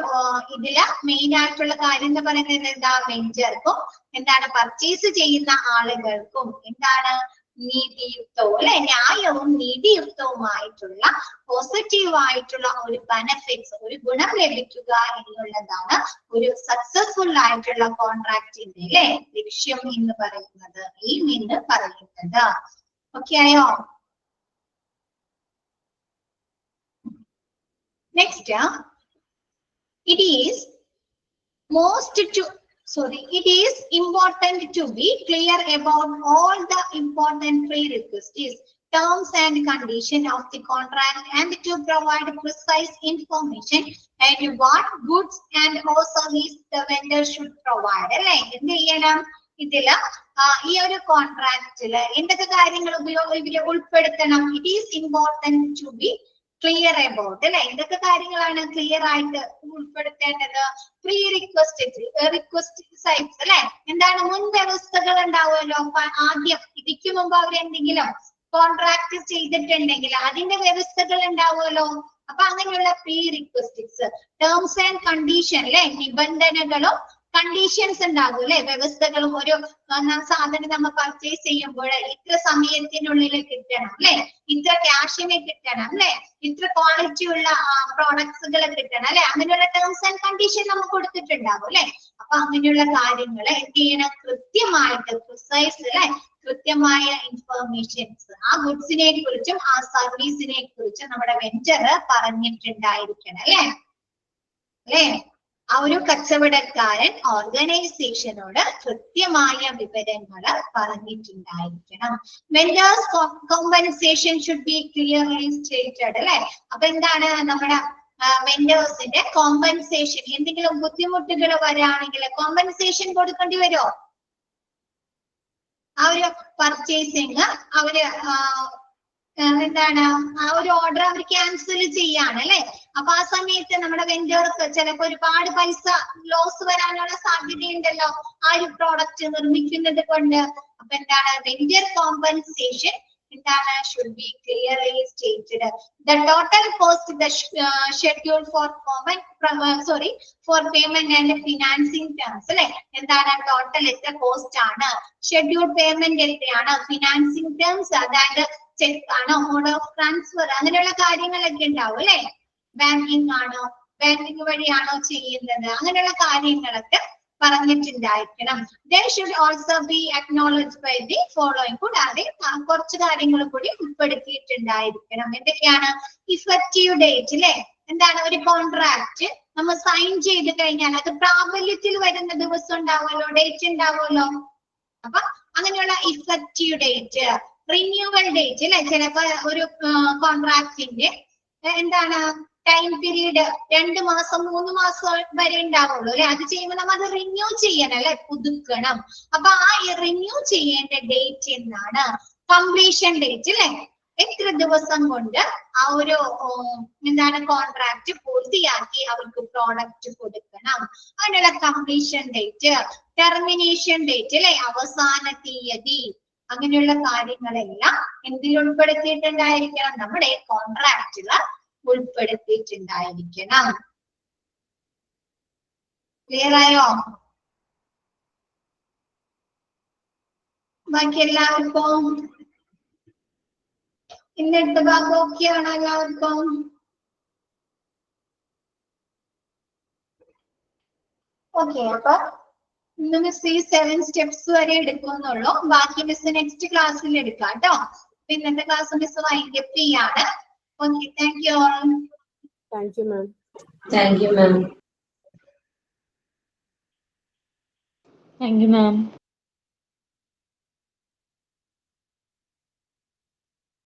ഇതില് മെയിൻ ആയിട്ടുള്ള കാര്യം എന്ന് പറയുന്നത് എന്താ? വെഞ്ചർക്കും എന്താണ് പർച്ചേസ് ചെയ്യുന്ന ആളുകൾക്കും എന്താണ് നീതിയുക്തവും അല്ലെ, ന്യായവും നീതിയുക്തവുമായിട്ടുള്ള പോസിറ്റീവ് ആയിട്ടുള്ള ഒരു ബെനിഫിറ്റ്സ്, ഒരു ഗുണം ലഭിക്കുക എന്നുള്ളതാണ് ഒരു സക്സസ്ഫുൾ ആയിട്ടുള്ള കോൺട്രാക്റ്റിന്റെ അല്ലെ ലക്ഷ്യം എന്ന് പറയുന്നത്, എയിം എന്ന് പറയുന്നത്. ഓക്കെ ആയോ? Next, it is important to be clear about all the important prerequisites, terms and conditions of the contract, and to provide precise information and what goods and or service the vendor should provide. അല്ലെ, എന്ത് ചെയ്യണം? ഇതില് ഈ ഒരു കോൺട്രാക്റ്റില് എന്തൊക്കെ കാര്യങ്ങൾ ഉൾപ്പെടുത്തണം? It is important to be clear about അല്ലെ, എന്തൊക്കെ കാര്യങ്ങളാണ് ക്ലിയർ ആയിട്ട് ഉൾപ്പെടുത്തേണ്ടത്? പ്രീ റിക്വസ്റ്റ് സൈറ്റ്സ് അല്ലെ, എന്താണ് മുൻ വ്യവസ്ഥകൾ ഉണ്ടാവുമല്ലോ. ആദ്യം ഇതിക്ക് മുമ്പ് അവർ എന്തെങ്കിലും കോൺട്രാക്ട് ചെയ്തിട്ടുണ്ടെങ്കിൽ അതിന്റെ വ്യവസ്ഥകൾ ഉണ്ടാവുമല്ലോ. അപ്പൊ അങ്ങനെയുള്ള പ്രീ റിക്വസ്റ്റിക്സ്, ടേംസ് ആൻഡ് കണ്ടീഷൻ അല്ലെ, നിബന്ധനകളും കണ്ടീഷൻസ് ഉണ്ടാകും അല്ലെ, വ്യവസ്ഥകളും. ഒരു സാധനം നമ്മൾ പർച്ചേസ് ചെയ്യുമ്പോൾ ഇത്ര സമയത്തിനുള്ളിൽ കിട്ടണം അല്ലെ, ഇത്ര ക്യാഷിന് കിട്ടണം അല്ലെ, ഇത്ര ക്വാളിറ്റി ഉള്ള പ്രോഡക്ട്സുകൾ കിട്ടണം അല്ലെ, അങ്ങനെയുള്ള ടേംസ് ആൻഡ് കണ്ടീഷൻ നമുക്ക് കൊടുത്തിട്ടുണ്ടാകും അല്ലെ. അപ്പൊ അങ്ങനെയുള്ള കാര്യങ്ങൾ എന്ത് ചെയ്യണം? കൃത്യമായിട്ട് പ്രിസൈസ് അല്ലെ, കൃത്യമായ ഇൻഫർമേഷൻസ് ആ ഗുഡ്സിനെ കുറിച്ചും ആ സർവീസിനെ കുറിച്ചും നമ്മുടെ വെഞ്ചർ പറഞ്ഞിട്ടുണ്ടായിരിക്കണം അല്ലെ. അല്ലെ, ആ ഒരു കച്ചവടക്കാരൻ ഓർഗനൈസേഷനോട് കൃത്യമായ വിവരങ്ങൾ പറഞ്ഞിട്ടുണ്ടായിരിക്കണം. Vendors compensation should be clearly stated അല്ലെ. അപ്പൊ എന്താണ് നമ്മുടെ വെൻഡേഴ്സിന്റെ കോമ്പൻസേഷൻ, എന്തെങ്കിലും ബുദ്ധിമുട്ടുകൾ വരാണെങ്കിൽ കോമ്പൻസേഷൻ കൊടുക്കേണ്ടി വരുമോ? ആ ഒരു പർച്ചേസിങ് അവര് എന്താണ് ആ ഒരു ഓർഡർ അവർ ക്യാൻസൽ ചെയ്യാണ് അല്ലെ. അപ്പൊ ആ സമയത്ത് നമ്മുടെ വെൻഡർക്ക് ചിലപ്പോ ഒരുപാട് പൈസ ലോസ് വരാനുള്ള സാധ്യതയുണ്ടല്ലോ ആ ഒരു പ്രോഡക്റ്റ് നിർമ്മിക്കുന്നത് കൊണ്ട്. അപ്പൊ എന്താണ് വെൻഡർ കോമ്പൻസേഷൻ എന്താണ്? Should be clearly stated. The total cost, the schedule four four payment and financing terms അല്ലെ. എന്താണ് ടോട്ടൽ എത്ര കോസ്റ്റ് ആണ്, ഷെഡ്യൂൾ പേയ്മെന്റ് എത്രയാണ്, ഫിനാൻസിങ് ടേംസ് അതായത് ചെക്ക് ആണോ, മോഡ് ഓഫ് ട്രാൻസ്ഫർ, അങ്ങനെയുള്ള കാര്യങ്ങളൊക്കെ ഉണ്ടാവും അല്ലെ. ബാങ്കിങ് ആണോ, ബാങ്കിങ് വഴിയാണോ ചെയ്യുന്നത്, അങ്ങനെയുള്ള കാര്യങ്ങളൊക്കെ പറഞ്ഞിട്ടുണ്ടായിരിക്കണം. They should also be acknowledged by the following. കൂടാതെ കുറച്ച് കാര്യങ്ങൾ കൂടി ഉൾപ്പെടുത്തിയിട്ടുണ്ടായിരിക്കണം. എന്തൊക്കെയാണ്? ഇഫക്റ്റീവ് ഡേറ്റ് അല്ലെ, എന്താണ് ഒരു കോൺട്രാക്ട് നമ്മൾ സൈൻ ചെയ്ത് കഴിഞ്ഞാൽ അത് പ്രാബല്യത്തിൽ വരുന്ന ദിവസം ഉണ്ടാവുമല്ലോ, ഡേറ്റ് ഉണ്ടാവുമല്ലോ. അപ്പൊ അങ്ങനെയുള്ള ഇഫക്റ്റീവ് ഡേറ്റ്, റിന്യൂവൽ ഡേറ്റ് അല്ലെ. ചിലപ്പോ ഒരു കോൺട്രാക്ടിന്റെ എന്താണ് ടൈം പീരീഡ് 2 മാസം 3 മാസം വരെ ഉണ്ടാവുള്ളൂ അല്ലെ. അത് ചെയ്യുമ്പോൾ നമ്മൾ അത് റിന്യൂ ചെയ്യണം അല്ലെ, പുതുക്കണം. അപ്പൊ ആ റിന്യൂ ചെയ്യേണ്ട ഡേറ്റ് എന്നാണ്? കംപ്ലീഷൻ ഡേറ്റ് അല്ലെ. എത്ര ദിവസം കൊണ്ട് ആ ഒരു എന്താണ് കോൺട്രാക്ട് പൂർത്തിയാക്കി അവർക്ക് പ്രോഡക്റ്റ് കൊടുക്കണം, അതിനുള്ള കംപ്ലീഷൻ ഡേറ്റ്. ടെർമിനേഷൻ ഡേറ്റ് അല്ലെ, അവസാന തീയതി. അങ്ങനെയുള്ള കാര്യങ്ങളെല്ലാം എന്തിൽ ഉൾപ്പെടുത്തിയിട്ടുണ്ടായിരിക്കണം? നമ്മുടെ കോൺട്രാക്റ്റില് ഉൾപ്പെടുത്തിയിട്ടുണ്ടായിരിക്കണം. ക്ലിയർ ആയോ? ബാക്കി എല്ലാവർക്കും ഇന്നെടുത്ത ഭാഗം ഓക്കെ ആണോ എല്ലാവർക്കും? ഓക്കെ, അപ്പൊ ഇന്ന് മിസ് ഈ 7 സ്റ്റെപ്സ് വരെ എടുക്കുന്നുള്ളൂ. ബാക്കി മിസ് നെക്സ്റ്റ് ക്ലാസ്സിൽ എടുക്കാം കേട്ടോ. ഇന്നത്തെ ക്ലാസ് മിസ് വൈൻഡപ്പ് ചെയ്യാണ്. Okay, thank you all. Thank you ma'am. Thank you, ma'am. Thank you, ma'am.